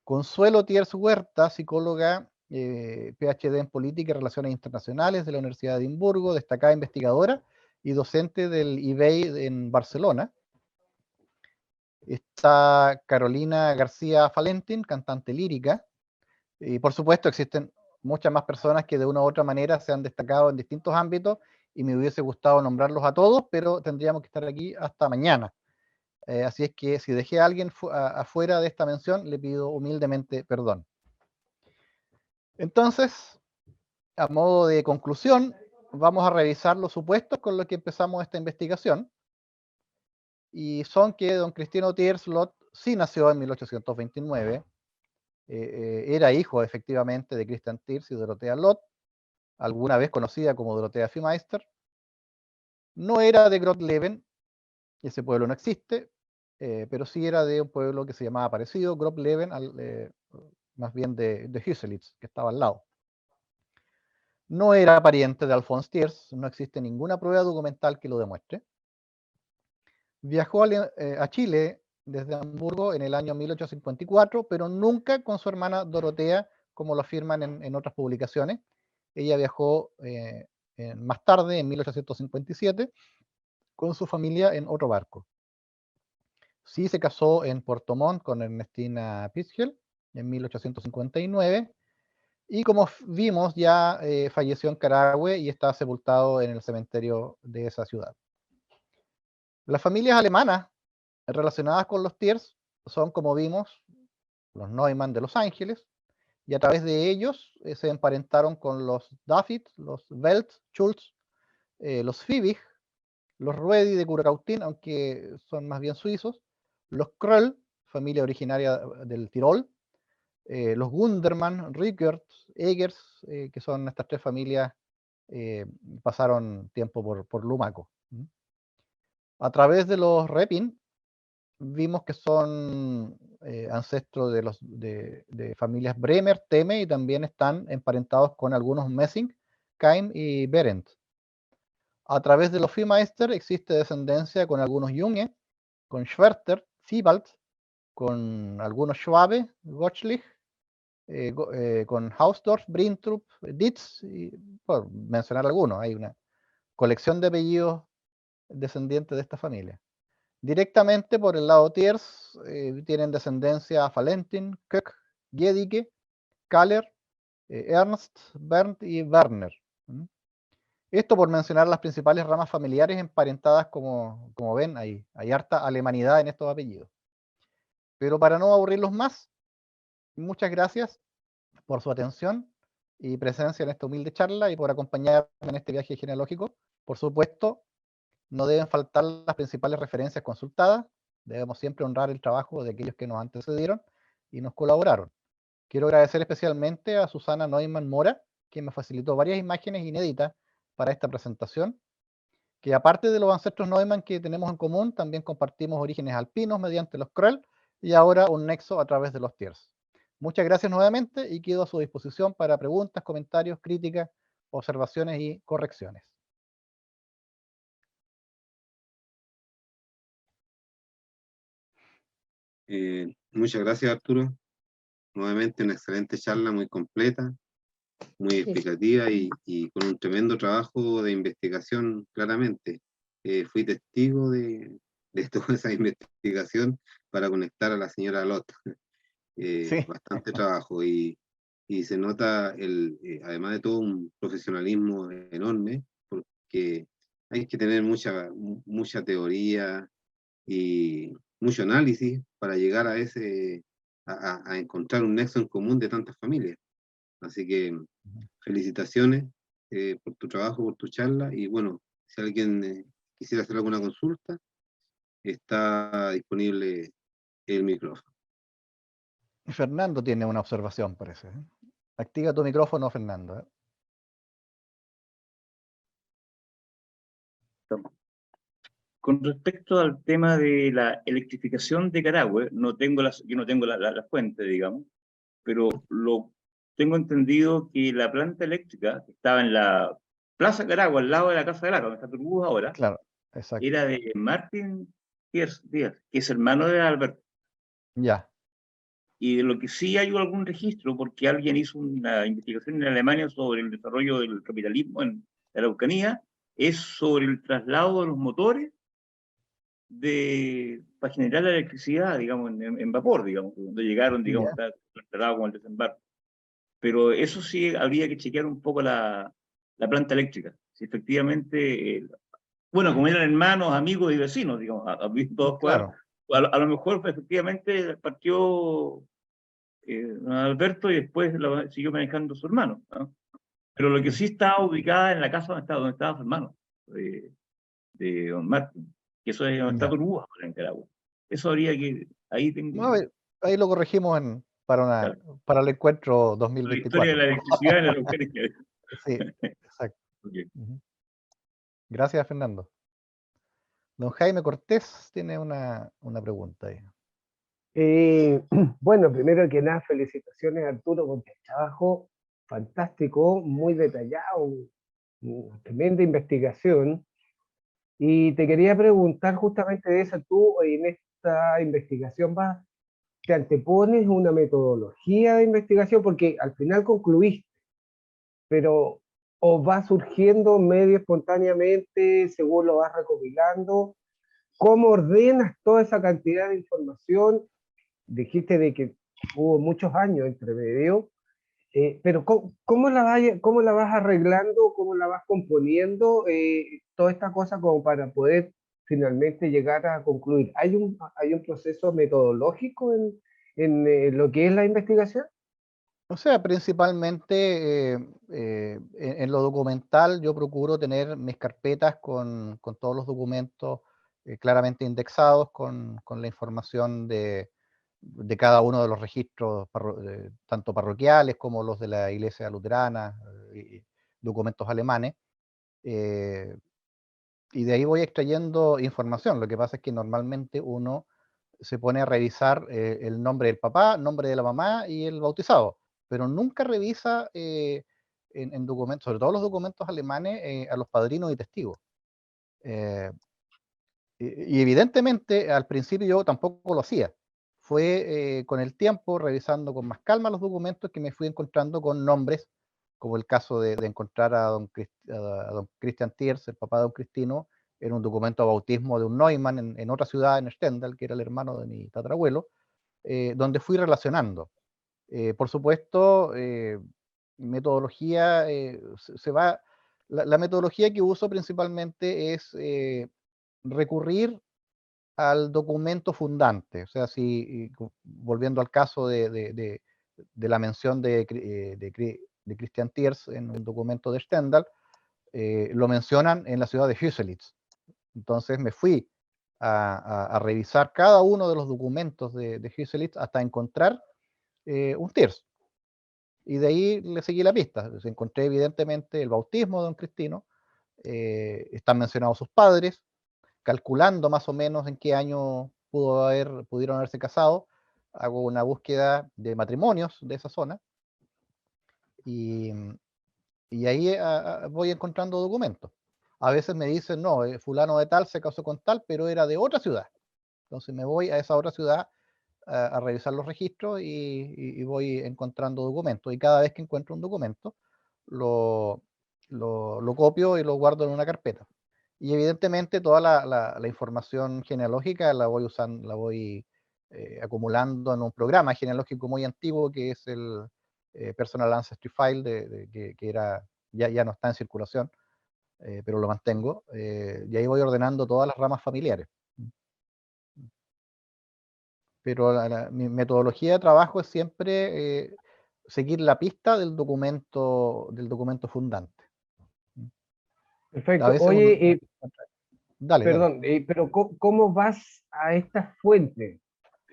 Consuelo Tiers Huerta, psicóloga, PhD en Política y Relaciones Internacionales de la Universidad de Edimburgo, destacada investigadora y docente del IBEI en Barcelona. Está Carolina García Falentin, cantante lírica. Y por supuesto existen muchas más personas que de una u otra manera se han destacado en distintos ámbitos y me hubiese gustado nombrarlos a todos, pero tendríamos que estar aquí hasta mañana. Así es que si dejé a alguien afuera de esta mención, le pido humildemente perdón. Entonces, a modo de conclusión, vamos a revisar los supuestos con los que empezamos esta investigación. Y son que don Cristino Tiers Lot sí nació en 1829, era hijo efectivamente de Christian Tiers y Dorothea Lot, alguna vez conocida como Dorothea Fiemeister. No era de Grotleben, ese pueblo no existe, pero sí era de un pueblo que se llamaba parecido, Grotleben, más bien de Hüselitz, que estaba al lado. No era pariente de Alphonse Tiers, no existe ninguna prueba documental que lo demuestre. Viajó a Chile desde Hamburgo en el año 1854, pero nunca con su hermana Dorotea, como lo afirman en otras publicaciones. Ella viajó más tarde, en 1857, con su familia en otro barco. Sí se casó en Puerto Montt con Ernestina Pitschel en 1859, y como vimos ya falleció en Carahue y está sepultado en el cementerio de esa ciudad. Las familias alemanas relacionadas con los Tiers son, como vimos, los Neumann de Los Ángeles, y a través de ellos se emparentaron con los David, los Welt, Schulz, los Fiebig, los Ruedi de Curacautín, aunque son más bien suizos, los Kröll, familia originaria del Tirol, los Gundermann, Rickert, Egers, que son estas tres familias, pasaron tiempo por Lumaco. A través de los Repin, vimos que son ancestros de familias Bremer, Teme, y también están emparentados con algunos Messing, Keim y Berendt. A través de los Fiemeister existe descendencia con algunos Junge, con Schwerter, Thiebald, con algunos Schwabe, Gottschlich, con Hausdorff, Brintrup, Dietz, y por mencionar algunos. Hay una colección de apellidos descendientes de esta familia. Directamente por el lado Tiers tienen descendencia a Valentin, Köck, Gedicke, Kaller, Ernst, Berndt y Werner. Esto por mencionar las principales ramas familiares emparentadas, como ven, hay harta alemanidad en estos apellidos. Pero para no aburrirlos más, Muchas gracias por su atención y presencia en esta humilde charla y por acompañarme en este viaje genealógico. Por supuesto, no deben faltar las principales referencias consultadas. Debemos siempre honrar el trabajo de aquellos que nos antecedieron y nos colaboraron. Quiero agradecer especialmente a Susana Neumann Mora, quien me facilitó varias imágenes inéditas para esta presentación, que aparte de los ancestros Neumann que tenemos en común, también compartimos orígenes alpinos mediante los Kroll y ahora un nexo a través de los Tiers. Muchas gracias nuevamente y quedo a su disposición para preguntas, comentarios, críticas, observaciones y correcciones. Muchas gracias, Arturo. Nuevamente una excelente charla, muy completa, muy explicativa y con un tremendo trabajo de investigación, claramente. Fui testigo de toda esa investigación para conectar a la señora Lot. Sí. Bastante trabajo y se nota, además de todo, un profesionalismo enorme, porque hay que tener mucha teoría y mucho análisis para llegar a encontrar un nexo en común de tantas familias. Así que felicitaciones por tu trabajo, por tu charla, y bueno, si alguien quisiera hacer alguna consulta, está disponible el micrófono. Fernando tiene una observación, parece. Activa tu micrófono, Fernando. Con respecto al tema de la electrificación de Carahue, yo no tengo la fuente, digamos, pero tengo entendido que la planta eléctrica que estaba en la Plaza Carahue, al lado de la Casa de Lara, donde está Turbus ahora, Claro, exacto. era de Martin Díaz, que es hermano de Alberto. Ya. Y de lo que sí hay algún registro, porque alguien hizo una investigación en Alemania sobre el desarrollo del capitalismo en la Araucanía, es sobre el traslado de los motores para generar la electricidad, digamos, en vapor, digamos, cuando llegaron, digamos, Ya. está con el desembarco. Pero eso sí habría que chequear un poco la planta eléctrica. Si efectivamente, bueno, como eran hermanos, amigos y vecinos, digamos, todos Claro. a lo mejor efectivamente partió Alberto y después siguió manejando su hermano, ¿no? Pero lo que sí estaba ubicada en la casa donde estaba su hermano, de don Martín, que eso es donde está Ya. Turúa, en Nicaragua. Eso habría que, ahí No, tengo, ahí lo corregimos claro, para el encuentro la historia de 2024. la electricidad en la Araucanía. Sí, exacto. Okay. Ujú. Gracias, Fernando. Don Jaime Cortés tiene una pregunta ahí. Bueno, primero que nada, felicitaciones Arturo por el trabajo fantástico, muy detallado, una tremenda investigación. Y te quería preguntar justamente de eso, tú en esta investigación te antepones una metodología de investigación, porque al final concluiste, pero o va surgiendo medio espontáneamente según lo vas recopilando. ¿Cómo ordenas toda esa cantidad de información? Dijiste de que hubo muchos años entre medio, pero ¿cómo la vas arreglando, cómo la vas componiendo, toda esta cosa como para poder finalmente llegar a concluir? ¿Hay un proceso metodológico en lo que es la investigación? O sea, principalmente en lo documental yo procuro tener mis carpetas con todos los documentos claramente indexados con la información de cada uno de los registros, tanto parroquiales como los de la Iglesia Luterana, y documentos alemanes. eh, y de ahí voy extrayendo información. Lo que pasa es que normalmente uno se pone a revisar el nombre del papá, nombre de la mamá y el bautizado, pero nunca revisa en documentos, sobre todo los documentos alemanes, a los padrinos y testigos. Eh, y evidentemente al principio yo tampoco lo hacía. Fue con el tiempo, revisando con más calma los documentos, que me fui encontrando con nombres, como el caso de encontrar a don Christian Thiers, el papá de don Cristino, en un documento de bautismo de un Neumann en otra ciudad, en Stendal, que era el hermano de mi tatarabuelo, donde fui relacionando. Por supuesto, metodología, se va, la metodología que uso principalmente es recurrir al documento fundante. O sea, si volviendo al caso la mención de Christian Thiers en un documento de Stendhal, lo mencionan en la ciudad de Hüselitz. Entonces me fui a revisar cada uno de los documentos de Hüselitz hasta encontrar un Thiers. Y de ahí le seguí la pista. Encontré evidentemente el bautismo de don Cristino, están mencionados sus padres, calculando más o menos en qué año pudieron haberse casado. Hago una búsqueda de matrimonios de esa zona y ahí voy encontrando documentos. A veces me dicen, no, fulano de tal se casó con tal, pero era de otra ciudad. Entonces me voy a esa otra ciudad a revisar los registros y voy encontrando documentos. Y cada vez que encuentro un documento, lo copio y lo guardo en una carpeta. Y evidentemente toda la información genealógica la voy usando, la voy acumulando en un programa genealógico muy antiguo que es el Personal Ancestry File, que era, ya no está en circulación, pero lo mantengo. Y ahí voy ordenando todas las ramas familiares. Pero mi metodología de trabajo es siempre seguir la pista del documento fundante. A Perfecto. veces Oye, dale. perdón, pero ¿cómo vas a estas fuentes?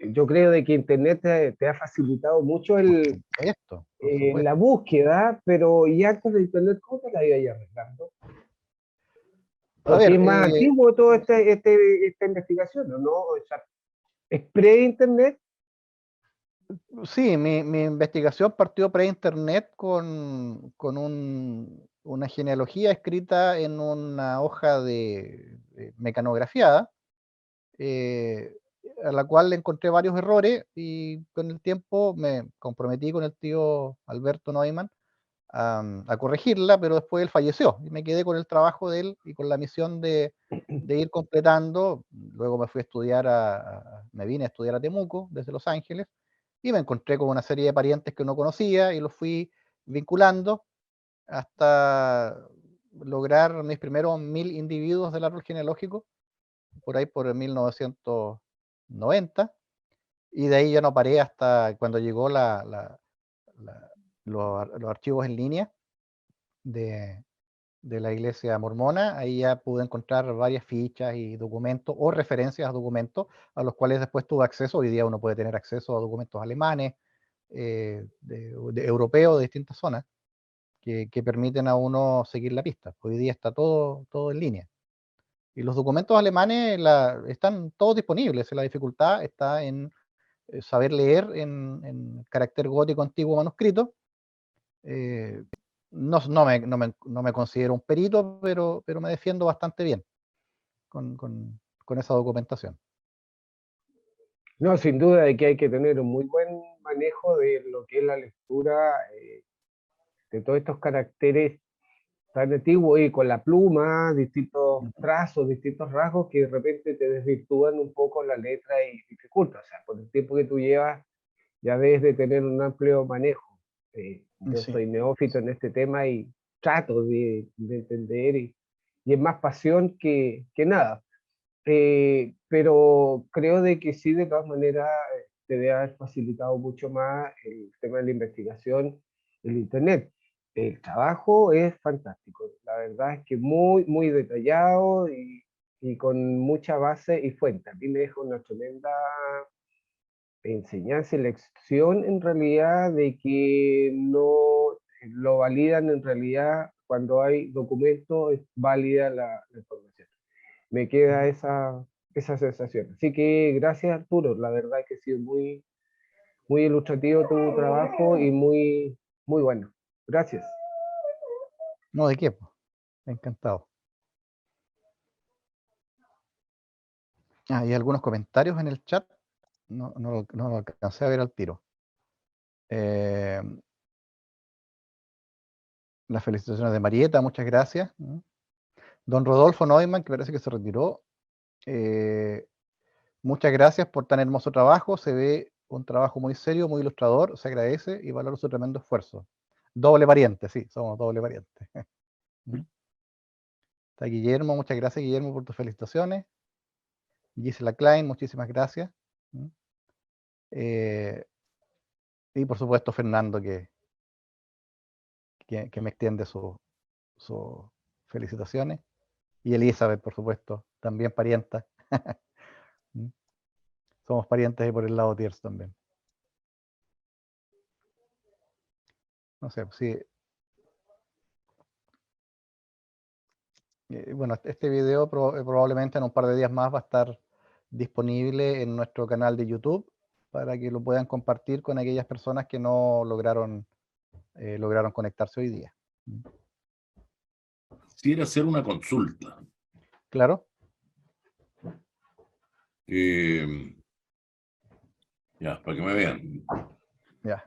Yo creo de que Internet te ha facilitado mucho Esto, por la supuesto. búsqueda, pero y antes de Internet, ¿cómo te la ibas arreglando? A Porque ver, es más antiguo toda esta investigación, ¿o no? O sea, ¿es pre-Internet? sí, mi investigación partió pre-internet con una genealogía escrita en una hoja de mecanografiada, a la cual le encontré varios errores y con el tiempo me comprometí con el tío Alberto Neumann a corregirla, pero después él falleció y me quedé con el trabajo de él y con la misión de ir completando. Luego me fui a estudiar me vine a estudiar a Temuco desde Los Ángeles y me encontré con una serie de parientes que no conocía y los fui vinculando hasta lograr mis primeros 1000 individuos del árbol genealógico, por ahí por el 1990, y de ahí ya no paré hasta cuando llegó los archivos en línea de, la iglesia mormona. Ahí ya pude encontrar varias fichas y documentos o referencias a documentos a los cuales después tuve acceso. Hoy día uno puede tener acceso a documentos alemanes, de europeos de distintas zonas, que permiten a uno seguir la pista. Hoy día está todo en línea. Y los documentos alemanes están todos disponibles. La dificultad está en saber leer en carácter gótico antiguo manuscrito. No me considero un perito, pero me defiendo bastante bien con esa documentación. No, sin duda de que hay que tener un muy buen manejo de lo que es la lectura de todos estos caracteres tan antiguos y con la pluma, distintos trazos, distintos rasgos que de repente te desvirtúan un poco la letra y dificultan. O sea, por el tiempo que tú llevas, ya debes de tener un amplio manejo. Yo Sí. soy neófito en este tema y trato de entender y es más pasión que nada. Pero creo de que sí, de todas maneras, te debe haber facilitado mucho más el tema de la investigación, el Internet. El trabajo es fantástico, la verdad es que muy detallado y con mucha base y fuente. A mí me deja una tremenda enseñanza y lección en realidad de que no lo validan en realidad cuando hay documentos, es válida la información. Me queda esa sensación. Así que gracias Arturo, la verdad que ha sido muy ilustrativo tu trabajo y muy bueno. Gracias. No, ¿de qué? Encantado. Hay algunos comentarios en el chat. No lo alcancé a ver al tiro. Las felicitaciones de Marieta, muchas gracias. Don Rodolfo Neumann, que parece que se retiró. Muchas gracias por tan hermoso trabajo. Se ve un trabajo muy serio, muy ilustrador. Se agradece y valoro su tremendo esfuerzo. Doble pariente, sí, somos doble pariente. Está Guillermo, muchas gracias Guillermo por tus felicitaciones. Gisela Klein, muchísimas gracias. Y por supuesto Fernando que me extiende sus felicitaciones. Y Elizabeth, por supuesto, también parienta. ¿Mm? Somos parientes ahí por el lado Tiers también. No sé, sí. Bueno, este video probablemente en un par de días más va a estar disponible en nuestro canal de YouTube para que lo puedan compartir con aquellas personas que no lograron conectarse hoy día. Quisiera hacer una consulta. ¿Claro? Ya, para que me vean. Ya.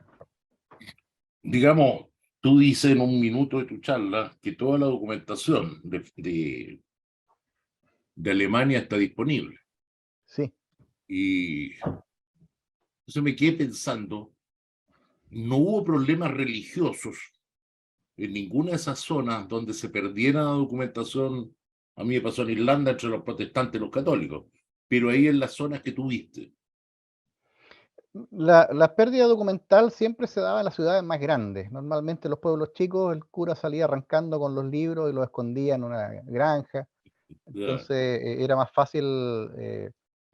Digamos, tú dices en un minuto de tu charla que toda la documentación de Alemania está disponible. Sí. Y entonces me quedé pensando, no hubo problemas religiosos en ninguna de esas zonas donde se perdiera la documentación. A mí me pasó en Irlanda entre los protestantes y los católicos, pero ahí en las zonas que tuviste. La pérdida documental siempre se daba en las ciudades más grandes. Normalmente en los pueblos chicos el cura salía arrancando con los libros y los escondía en una granja. Entonces era más fácil.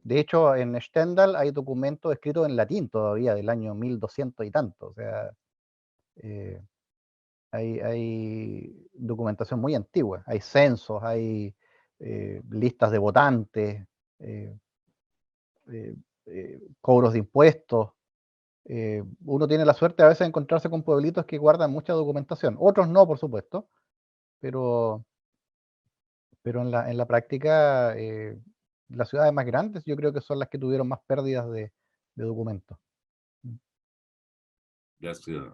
De hecho, en Stendhal hay documentos escritos en latín todavía del año 1200 y tanto. O sea, hay documentación muy antigua. Hay censos, hay listas de votantes, cobros de impuestos. Uno tiene la suerte a veces de encontrarse con pueblitos que guardan mucha documentación. Otros no, por supuesto, pero en la práctica, las ciudades más grandes yo creo que son las que tuvieron más pérdidas de documentos. Gracias.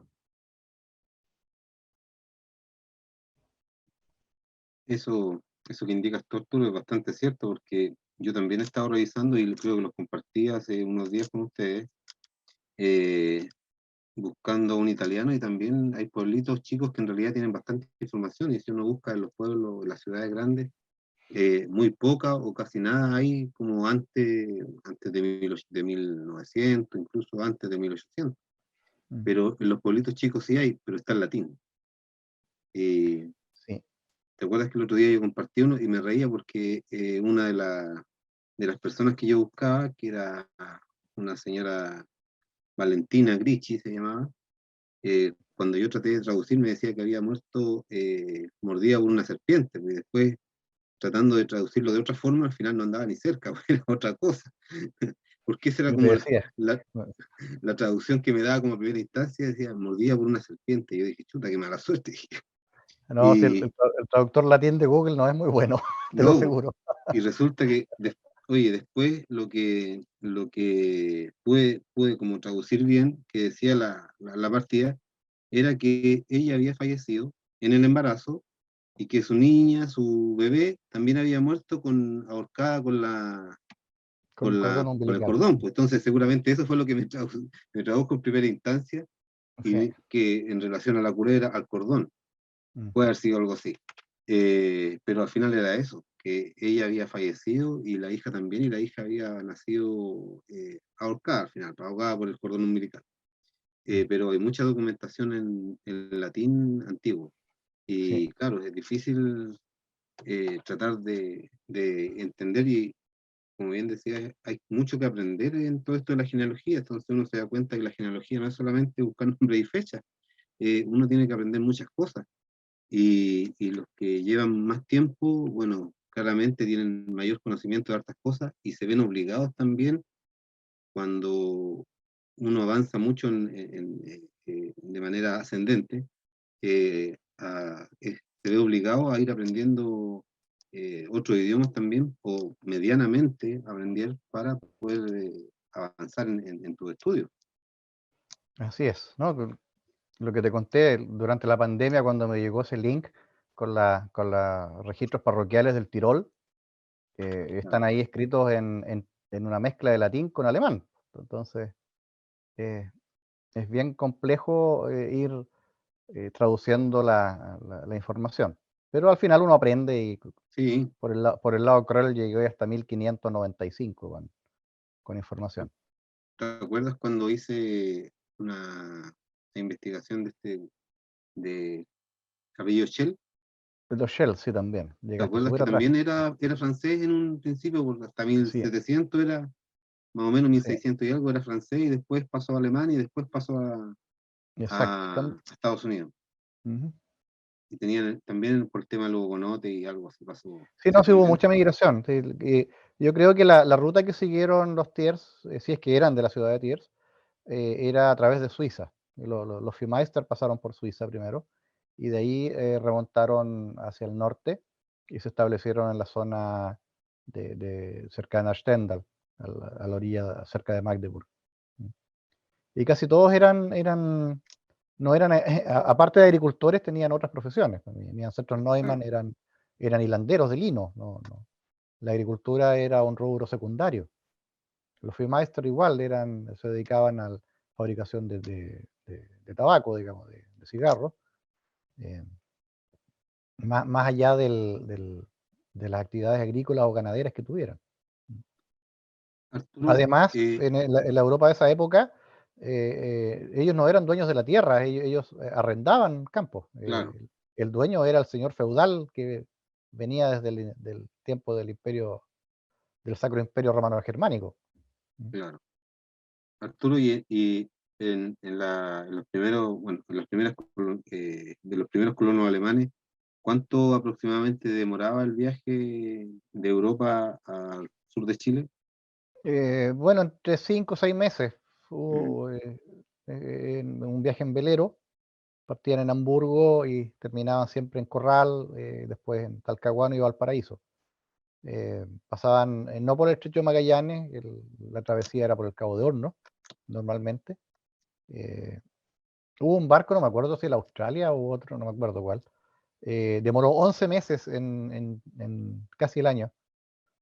Eso que indicas tú, Arturo, es bastante cierto, porque yo también he estado revisando y creo que los compartí hace unos días con ustedes, buscando un italiano, y también hay pueblitos chicos que en realidad tienen bastante información, y si uno busca en los pueblos, en las ciudades grandes, muy poca o casi nada hay como antes de 1900, incluso antes de 1800. Pero en los pueblitos chicos sí hay, pero está en latín. Sí. ¿Te acuerdas que el otro día yo compartí uno y me reía porque una de las personas que yo buscaba, que era una señora Valentina Gricci, se llamaba, cuando yo traté de traducir me decía que había muerto mordida por una serpiente, y después tratando de traducirlo de otra forma, al final no andaba ni cerca, era otra cosa. Porque esa era Yo te como decía. la traducción que me daba como primera instancia, decía mordida por una serpiente. Y yo dije, chuta, qué mala suerte. No, si Y el traductor latín de Google no es muy bueno, te lo no, aseguro. y resulta que, oye, después lo que pude como traducir bien, que decía la partida, era que ella había fallecido en el embarazo y que su niña, su bebé, también había muerto ahorcada con Con cordón con el umbilical. cordón. Pues entonces seguramente eso fue lo que me tradujo en primera instancia, y Sí. que en relación a la culebra, al cordón, puede haber sido algo así. Pero al final era eso, que ella había fallecido y la hija también, y la hija había nacido ahorcada al final, ahogada por el cordón umbilical. Pero hay mucha documentación en latín antiguo. Y Sí. claro, es difícil tratar de entender, y como bien decía, hay mucho que aprender en todo esto de la genealogía. Entonces uno se da cuenta que la genealogía no es solamente buscar nombre y fecha, uno tiene que aprender muchas cosas. Y los que llevan más tiempo, bueno, claramente tienen mayor conocimiento de hartas cosas y se ven obligados también cuando uno avanza mucho de manera ascendente, se ve obligado a ir aprendiendo otros idiomas también, o medianamente aprender para poder avanzar en tus estudios. Así es, ¿no? Lo que te conté durante la pandemia cuando me llegó ese link con los registros parroquiales del Tirol, están ahí escritos en una mezcla de latín con alemán. Entonces, es bien complejo ir traduciendo la información. Pero al final uno aprende y Sí, por el lado cruel llegué hasta 1595 con información. ¿te acuerdas cuando hice una investigación de Carrillo Shell. Los Shells, sí, también. ¿Te Llegaste acuerdas súper que atrás. también era francés en un principio? Porque hasta Sí, 1700 era, más o menos sí, 1600 y algo era francés, y después pasó a Alemania, y después pasó exacto. a Estados Unidos. Ujú. Y tenían también por el tema del hugonote y algo así pasó. Sí, no, sí hubo mucha migración. Sí, yo creo que la ruta que siguieron los Thiers, si es que eran de la ciudad de Thiers, era a través de Suiza. Los Fiumeister pasaron por Suiza primero y de ahí remontaron hacia el norte y se establecieron en la zona cercana a Stendal, a la orilla cerca de Magdeburg. Y casi todos no eran, aparte de agricultores, tenían otras profesiones. Mis ancestros Neumann eran hilanderos de lino. La agricultura era un rubro secundario. Los Fiumeister igual se dedicaban a la fabricación de tabaco, digamos, de cigarros, eh, más allá de las actividades agrícolas o ganaderas que tuvieran. Arturo, Además, en la Europa de esa época, ellos no eran dueños de la tierra, ellos arrendaban campos. claro, El dueño era el señor feudal que venía desde del tiempo del Sacro Imperio Romano Germánico. claro. Arturo, y en los primeros, bueno, de los primeros colonos alemanes, ¿cuánto aproximadamente demoraba el viaje de Europa al sur de Chile? Bueno, entre 5 o 6 meses. Mm, En un viaje en velero, partían en Hamburgo y terminaban siempre en Corral, después en Talcahuano y Valparaíso. Pasaban no por el Estrecho de Magallanes, la travesía era por el Cabo de Hornos, normalmente. Hubo un barco, no me acuerdo si el Australia u otro, no me acuerdo cuál. Demoró 11 meses en casi el año,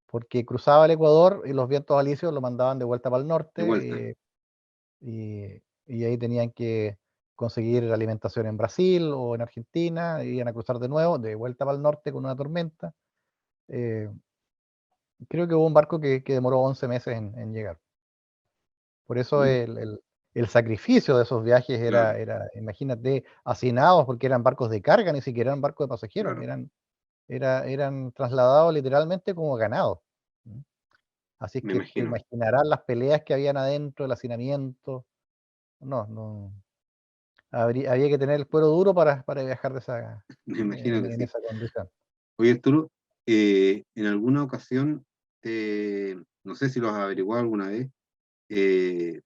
porque cruzaba el Ecuador y los vientos alisios lo mandaban de vuelta para el de vuelta, norte, y ahí tenían que conseguir alimentación en Brasil o en Argentina, iban a cruzar de nuevo, de vuelta para el norte con una tormenta. Eh, Creo que hubo un barco que demoró 11 meses en llegar. Por eso mm, el sacrificio de esos viajes claro, imagínate, hacinados, porque eran barcos de carga, ni siquiera eran barcos de pasajeros, claro, eran trasladados literalmente como ganado. ¿Mm? Así es me que te imagino, imaginarás las peleas que habían adentro, el hacinamiento. No, había que tener el cuero duro para viajar me imagino que en sí. esa condición. Oye, Arturo, en alguna ocasión, no sé si lo has averiguado alguna vez,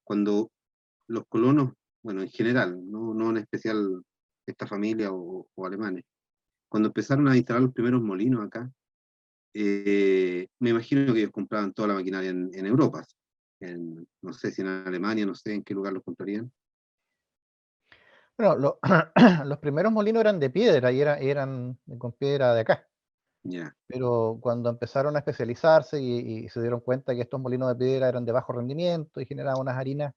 cuando los colonos, bueno, en general, no en especial esta familia o alemanes, cuando empezaron a instalar los primeros molinos acá, me imagino que ellos compraban toda la maquinaria en Europa, no sé si en Alemania, no sé en qué lugar los comprarían. Bueno, los primeros molinos eran de piedra y eran con piedra de acá. Ya, Pero cuando empezaron a especializarse y se dieron cuenta que estos molinos de piedra eran de bajo rendimiento y generaban unas harinas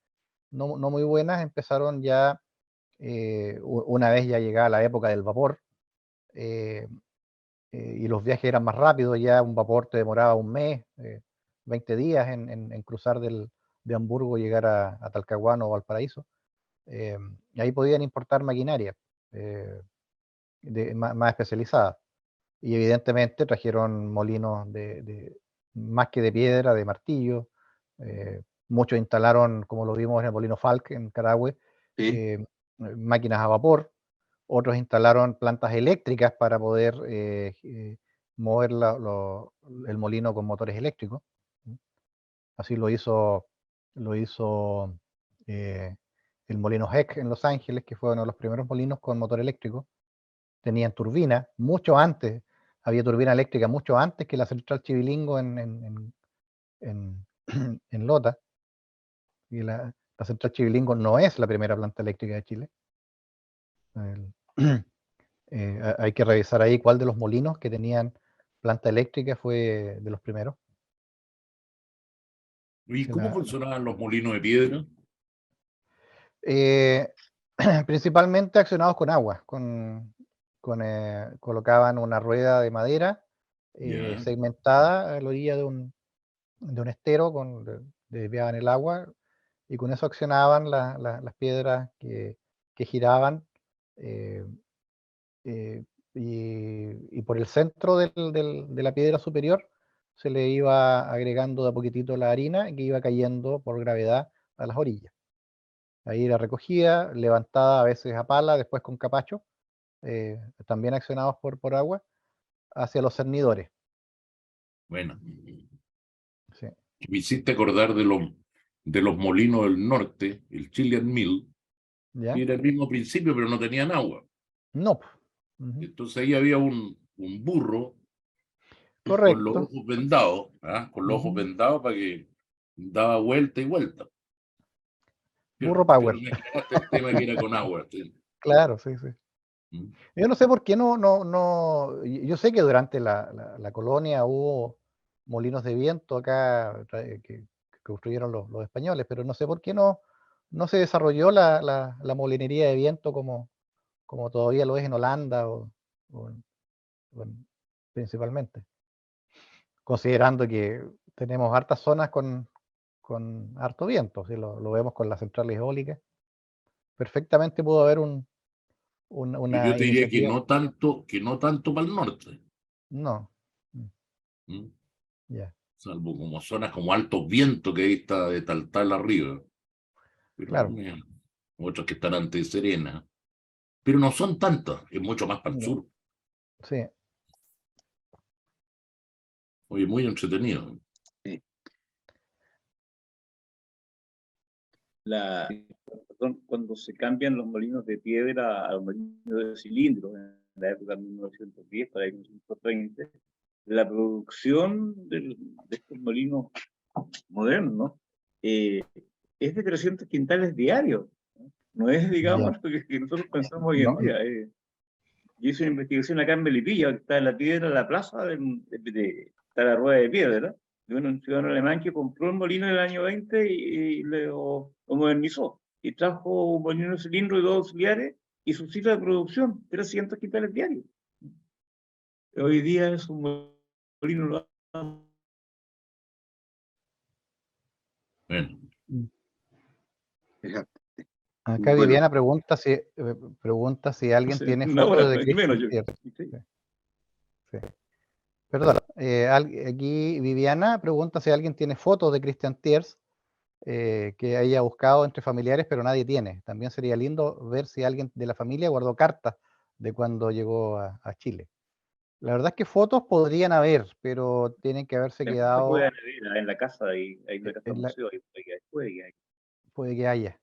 no muy buenas, empezaron ya, una vez ya llegada la época del vapor, eh, y los viajes eran más rápidos, ya un vapor te demoraba un mes, 20 días en cruzar de Hamburgo y llegar a Talcahuano o Valparaíso. Y ahí podían importar maquinaria eh, más especializada. Y evidentemente trajeron molinos más que de piedra, de martillo. Muchos instalaron, como lo vimos en el molino Falk en Carahue, sí, máquinas a vapor. Otros instalaron plantas eléctricas para poder mover el molino con motores eléctricos. Así lo hizo eh, el molino Heck en Los Ángeles, que fue uno de los primeros molinos con motor eléctrico. Tenían turbina, mucho antes, había turbina eléctrica mucho antes que la central Chivilingo en, en Lota, y la central Chivilingo no es la primera planta eléctrica de Chile. El- hay que revisar ahí cuál de los molinos que tenían planta eléctrica fue de los primeros. ¿Y Sí, cómo funcionaban los molinos de piedra? eh, Principalmente accionados con agua, colocaban una rueda de madera Ya, segmentada a la orilla de un estero, desviaban el agua y con eso accionaban las piedras que giraban, eh, y por el centro de la piedra superior se le iba agregando de a poquitito la harina que iba cayendo por gravedad a las orillas. Ahí la recogida, levantada a veces a pala, después con capacho, también accionados por agua, hacia los cernidores. Bueno, Sí. me hiciste acordar de los molinos del norte, el Chilean Mill, ¿Ya? que era el mismo principio, pero no tenían agua. No. Ujú. Entonces ahí había un burro con los Correcto. ojos vendados, ¿ah? Con los ojos Ujú. vendados para que daba vuelta y vuelta. Burro Pero Power. me aclaraste el tema que era con agua. ¿Sí? Claro, sí, sí. ¿Mm? Yo no sé por qué yo sé que durante la colonia hubo molinos de viento acá que construyeron los españoles, pero no sé por qué no se desarrolló la molinería de viento como todavía lo es en Holanda principalmente, considerando que tenemos hartas zonas con harto viento, si lo vemos con las centrales eólicas, perfectamente pudo haber Pero yo una te diría iniciativa. que no tanto para el norte. No. Mm, ¿Mm? ya, Salvo como zonas como altos vientos que ahí está de tal arriba. Pero claro. otros que están antes de Serena. Pero no son tantas, es mucho más para el Ya, sur. sí. Oye, muy entretenido. Cuando se cambian los molinos de piedra a los molinos de cilindro, en la época de 1910 para 1920, la producción de estos molinos modernos, ¿no? Es de 300 quintales diarios. No es, digamos, Ya. lo que nosotros pensamos hoy en No, día. Yo hice una investigación acá en Melipilla, que está en la piedra, la plaza, está la rueda de piedra, de un ciudadano alemán que compró un molino en el año 20 y lo modernizó. Y trajo un molino de cilindro y dos auxiliares y su cifra de producción, 300 quintales diarios. Hoy día es un molino. Bueno, Fíjate. acá Bueno, Viviana pregunta si alguien Hace tiene una fotos hora, de ni menos Christian yo. Thiers. ¿Sí? Sí, sí. Perdón, aquí Viviana pregunta si alguien tiene fotos de Christian Thiers que haya buscado entre familiares, pero nadie tiene. También sería lindo ver si alguien de la familia guardó cartas de cuando llegó a Chile. La verdad es que fotos podrían haber, pero tienen que haberse Después se puede quedado añadir en la casa, ahí en la casa en la, museo, ahí puede que puede que haya.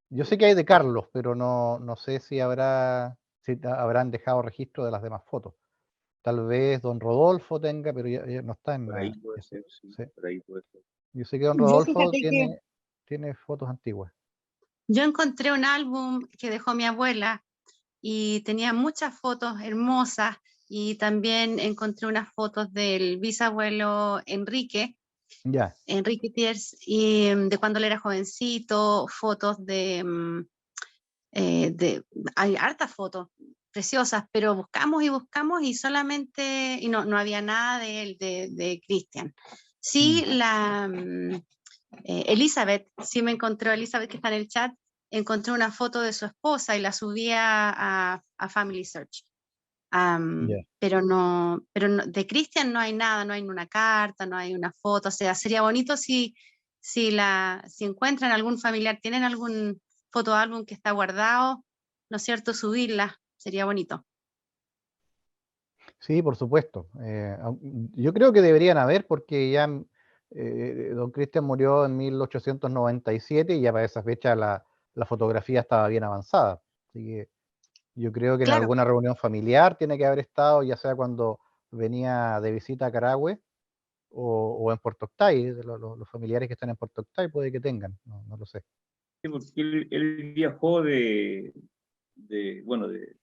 Yo sé que hay de Carlos, pero no sé si habrán dejado registro de las demás fotos. Tal vez don Rodolfo tenga, pero ya no está en por ahí la. puede ser, sí, Sí. por ahí puede ser. Yo sé que don Yo Rodolfo fíjate que tiene fotos antiguas. yo encontré un álbum que dejó mi abuela y tenía muchas fotos hermosas y también encontré unas fotos del bisabuelo Enrique Ya, Thiers, y de cuando él era jovencito, fotos hay hartas fotos preciosas, pero buscamos y solamente, y no había nada de él, de Christian. Sí, Elizabeth, sí me encontró, Elizabeth que está en el chat, encontré una foto de su esposa y la subí a Family Search. ya. Pero de Christian no hay nada, no hay una carta, no hay una foto, o sea, sería bonito si encuentran algún familiar, tienen algún fotoálbum que está guardado, ¿no es cierto? Subirla, sería bonito. Sí, por supuesto. Yo creo que deberían haber, porque ya don Cristian murió en 1897 y ya para esa fecha la fotografía estaba bien avanzada. Así que yo creo que en Claro, alguna reunión familiar tiene que haber estado, ya sea cuando venía de visita a Carahue o en Puerto Octay, los familiares que están en Puerto Octay puede que tengan, no lo sé. Sí, porque él viajó bueno, de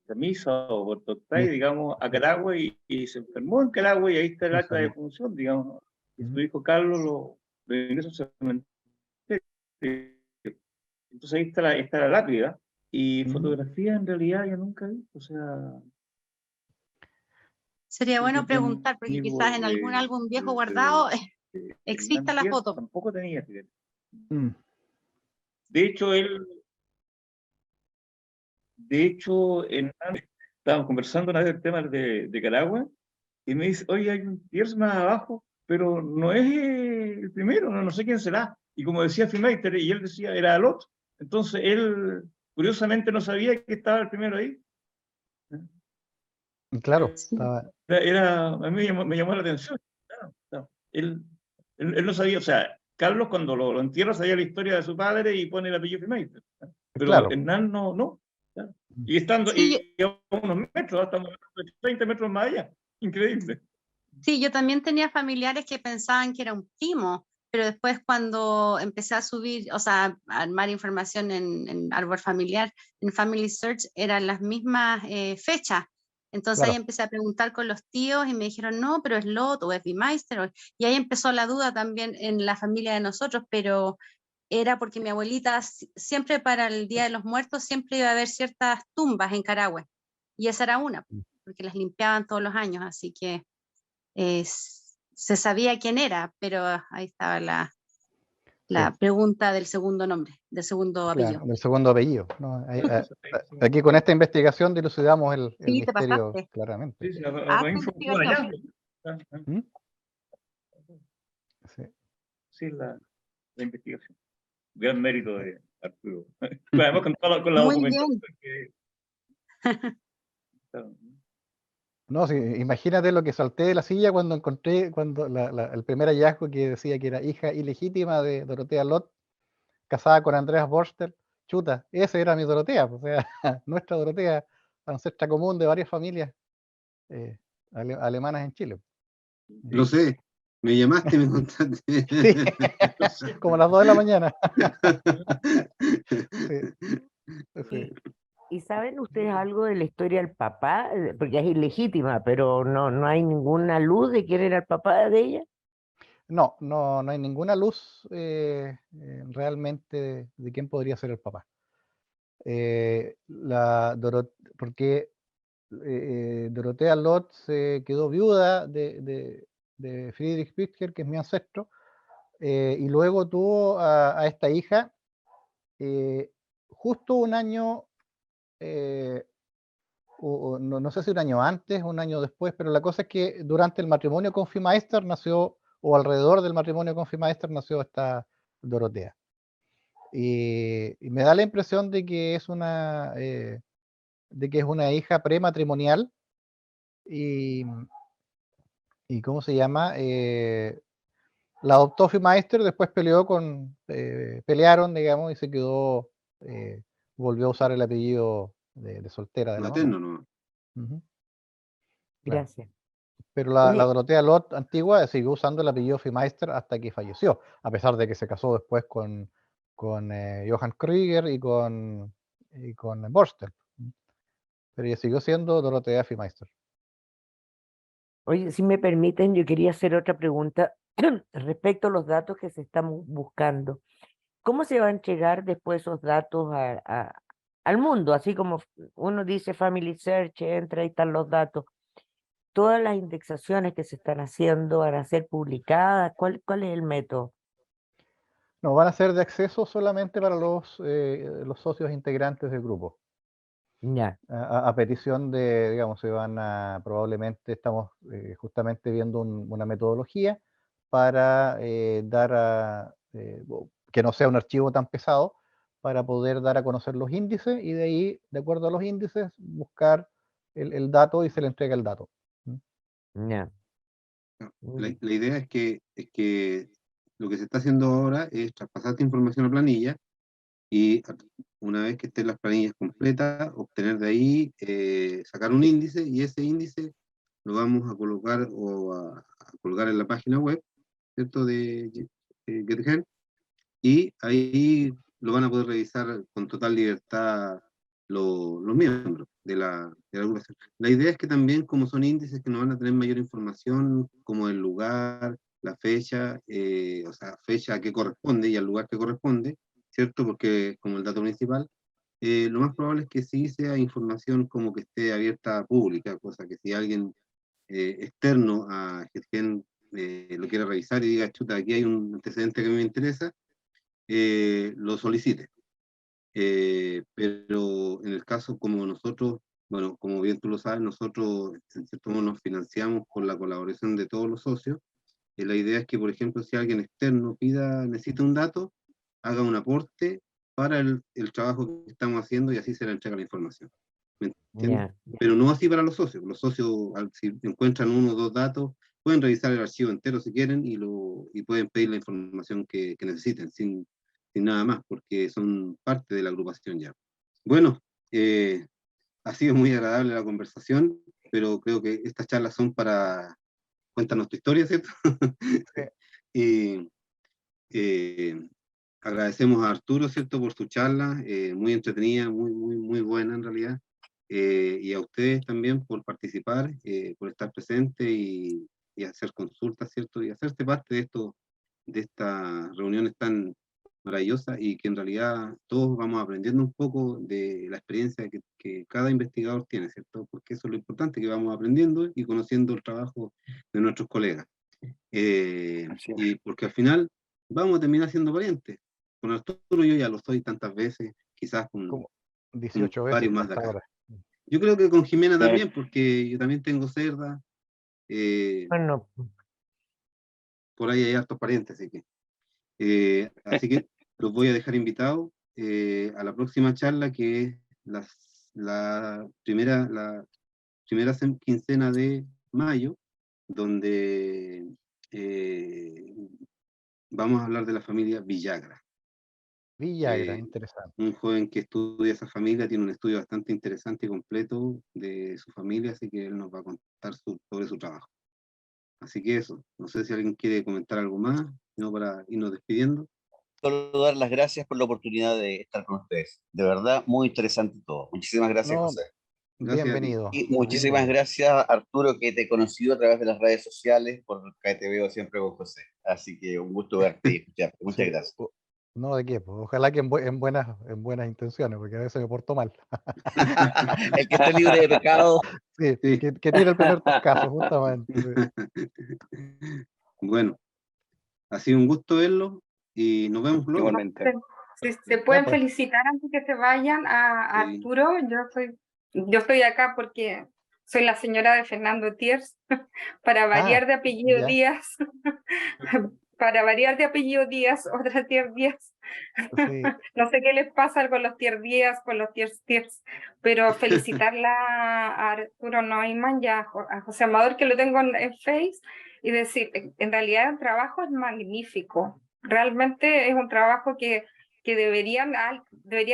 Camisa o Puerto Octay, digamos, a Caragua y se enfermó en Caragua y ahí está el acta de defunción, digamos, ¿no? Y su hijo Carlos lo ingresó al cementerio. Entonces ahí está la lápida y fotografía en realidad yo nunca vi, o sea, sería yo bueno tengo preguntar, porque quizás en algún álbum viejo de guardado exista Hernán la Díaz, foto. tampoco tenía, fíjate. De hecho, estábamos conversando una vez del tema de Caragua, y me dice, oye, hay un Tiers más abajo, pero no es el primero, no sé quién será. Y como decía Filmeister, y él decía, era Alot. Entonces él, curiosamente, no sabía que estaba el primero ahí. Y claro, Sí. A mí me llamó la atención. Claro. Él no sabía, o sea, Carlos cuando lo entierra sabía la historia de su padre y pone el apellido Filmeister. Pero claro. Hernán no. Claro. Y estando Sí, y a unos metros, estamos a 30 metros más allá. Increíble. Sí, yo también tenía familiares que pensaban que era un primo, pero después cuando empecé a subir, o sea, a armar información en Árbol Familiar, en Family Search, eran las mismas fechas. Entonces ahí Claro. empecé a preguntar con los tíos y me dijeron, no, pero es Lot o es Bimeister. Y ahí empezó la duda también en la familia de nosotros, pero era porque mi abuelita siempre para el Día de los Muertos siempre iba a haber ciertas tumbas en Carahue. Y esa era una, porque las limpiaban todos los años, así que se sabía quién era, pero ahí estaba la pregunta del segundo nombre, del segundo apellido. Claro, del segundo apellido, ¿no? Aquí con esta investigación dilucidamos el Sí, te misterio pasaste. claramente. Sí, Hazte investigación. ¿Mm? Sí. Sí, la investigación. Gran mérito de Arturo. Además, con la Muy documentación bien. que... No, sí, imagínate lo que salté de la silla cuando encontré el primer hallazgo que decía que era hija ilegítima de Dorotea Lot, casada con Andreas Borstel. Chuta, esa era mi Dorotea, o sea, nuestra Dorotea, ancestra común de varias familias alemanas en Chile. Lo sé, me llamaste y me contaste. Sí, como a las 2 de la mañana. Sí. ¿Y saben ustedes algo de la historia del papá? Porque es ilegítima, pero no hay ninguna luz de quién era el papá de ella. No hay ninguna luz realmente de quién podría ser el papá. Porque Dorotea Lot se quedó viuda de Friedrich Spitzer, que es mi ancestro, y luego tuvo a esta hija justo un año, no sé si un año antes, un año después, pero la cosa es que durante el matrimonio con Fimeister nació, o alrededor del matrimonio con Fimeister nació esta Dorotea. Y me da la impresión de que es una hija prematrimonial y ¿cómo se llama? La adoptó Fimeister, después pelearon, digamos, y se quedó, volvió a usar el apellido de soltera de la mamá. Materno, ¿no? Ujú, claro. Gracias. Pero la Oye, Dorotea Lot antigua siguió usando el apellido Fimeister hasta que falleció, a pesar de que se casó después con Johann Krüger y con Borstel. Pero ella siguió siendo Dorotea Fimeister. oye, si me permiten, yo quería hacer otra pregunta respecto a los datos que se están buscando. ¿Cómo se van a llegar después esos datos al mundo? Así como uno dice Family Search, entra y están los datos. Todas las indexaciones que se están haciendo van a ser publicadas. ¿Cuál es el método? No, van a ser de acceso solamente para los socios integrantes del grupo. Ya, A petición de, digamos, probablemente estamos justamente viendo una metodología para que no sea un archivo tan pesado, para poder dar a conocer los índices y de ahí, de acuerdo a los índices, buscar el dato y se le entrega el dato. ya. La idea es que lo que se está haciendo ahora es traspasar esta información a planilla y una vez que estén las planillas completas, obtener de ahí, sacar un índice y ese índice lo vamos a colocar a colgar en la página web, ¿cierto? De GetHelp, y ahí lo van a poder revisar con total libertad los miembros de la agrupación. La idea es que también, como son índices que nos van a tener mayor información, como el lugar, la fecha, o sea, fecha a qué corresponde y al lugar que corresponde, ¿cierto? Porque como el dato principal, lo más probable es que sí sea información como que esté abierta pública, cosa que si alguien externo a GetGen lo quiere revisar y diga, chuta, aquí hay un antecedente que me interesa, lo solicite, pero en el caso como nosotros, bueno, como bien tú lo sabes, nosotros en cierto modo nos financiamos con la colaboración de todos los socios. La idea es que, por ejemplo, si alguien externo necesita un dato, haga un aporte para el trabajo que estamos haciendo y así se le entrega la información. ¿Me entiendes? Pero no así para los socios. Los socios, si encuentran 1 o 2 datos, pueden revisar el archivo entero si quieren y pueden pedir la información que necesiten, sin nada más, porque son parte de la agrupación ya. Bueno, ha sido muy agradable la conversación, pero creo que estas charlas son para... Cuéntanos tu historia, ¿cierto? Y agradecemos a Arturo, ¿cierto?, por su charla, muy entretenida, muy buena en realidad, y a ustedes también por participar, por estar presentes y hacer consultas, ¿cierto?, y hacerse parte de estas reuniones tan maravillosas y que en realidad todos vamos aprendiendo un poco de la experiencia que cada investigador tiene, ¿cierto?, porque eso es lo importante, que vamos aprendiendo y conociendo el trabajo de nuestros colegas. Y porque al final vamos a terminar siendo parientes. Con Arturo yo ya lo soy tantas veces, quizás con 18 veces varios más de hasta acá. ahora. Yo creo que con Jimena también, porque yo también tengo cerda. Bueno, Por ahí hay hartos parientes, así que los voy a dejar invitados a la próxima charla, que es la primera quincena de mayo, donde vamos a hablar de la familia Villagra. Villagra, interesante. Un joven que estudia esa familia, tiene un estudio bastante interesante y completo de su familia, así que él nos va a contar sobre su trabajo. Así que eso, no sé si alguien quiere comentar algo más, no, para irnos despidiendo. Solo dar las gracias por la oportunidad de estar con ustedes. De verdad, muy interesante todo. Muchísimas gracias, No, José. Gracias a ti. bienvenido. Y muchísimas bienvenido. gracias, Arturo, que te he conocido a través de las redes sociales, porque te veo siempre con José. Así que un gusto verte y escucharte. Muchas Sí, gracias. no, ¿de qué? Pues ojalá que en buenas intenciones, porque a veces me porto mal. El que esté libre de pecado. Sí, Sí. que tire el primer caso, justamente. Sí. Bueno, ha sido un gusto verlo y nos vemos luego. Igualmente. Si se Ya, pueden pues. felicitar antes que se vayan a Sí. Arturo, yo estoy acá porque soy la señora de Fernando Thiers, para variar de apellido ya. Díaz, para variar de apellido Díaz, otra Thiers Díaz. Sí. No sé qué les pasa con los Thiers Díaz, con los Thiers, pero felicitarla a Arturo Neumann y a José Amador, que lo tengo en Face, y decir, en realidad el trabajo es magnífico. Realmente es un trabajo que deberían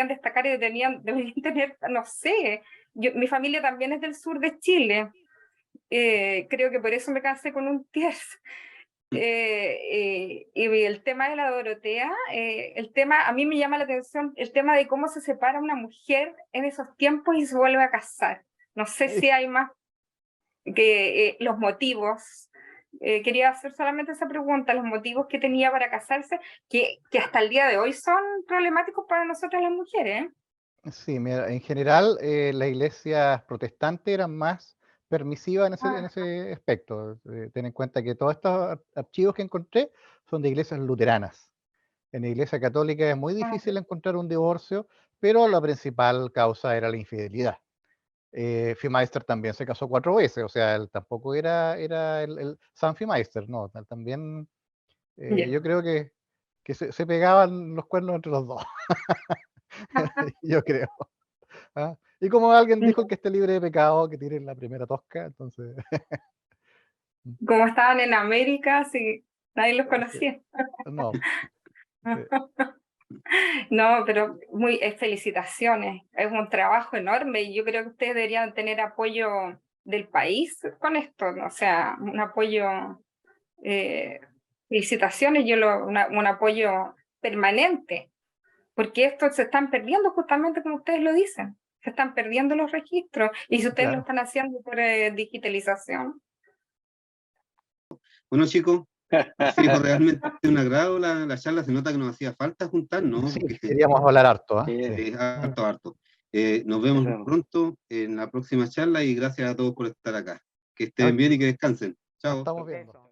destacar y deberían tener, no sé, mi familia también es del sur de Chile, creo que por eso me casé con un Thiers. Y el tema de la Dorotea, a mí me llama la atención el tema de cómo se separa una mujer en esos tiempos y se vuelve a casar. No sé si hay más que los motivos. Quería hacer solamente esa pregunta, los motivos que tenía para casarse, que hasta el día de hoy son problemáticos para nosotras las mujeres. Sí, mira, en general las iglesias protestantes eran más permisivas en ese aspecto. Ten en cuenta que todos estos archivos que encontré son de iglesias luteranas. En la iglesia católica es muy difícil encontrar un divorcio, pero la principal causa era la infidelidad. Fiemeister también se casó 4 veces, o sea, él tampoco era el San Fiemeister, no, también yo creo que se pegaban los cuernos entre los dos, yo creo. ¿Ah? Y como alguien dijo que esté libre de pecado, que tire la primera tosca, entonces... Como estaban en América, sí, nadie los conocía. No. No, pero felicitaciones, es un trabajo enorme y yo creo que ustedes deberían tener apoyo del país con esto, ¿no? O sea, un apoyo, felicitaciones, un apoyo permanente, porque estos se están perdiendo justamente como ustedes lo dicen, se están perdiendo los registros y si ustedes lo están haciendo por digitalización. Bueno, chicos, ha sido realmente un agrado la charla, se nota que nos hacía falta juntarnos. Sí, Porque, queríamos hablar harto. harto. Nos vemos pronto en la próxima charla y gracias a todos por estar acá. Que estén bien y que descansen. Chao. Estamos viendo.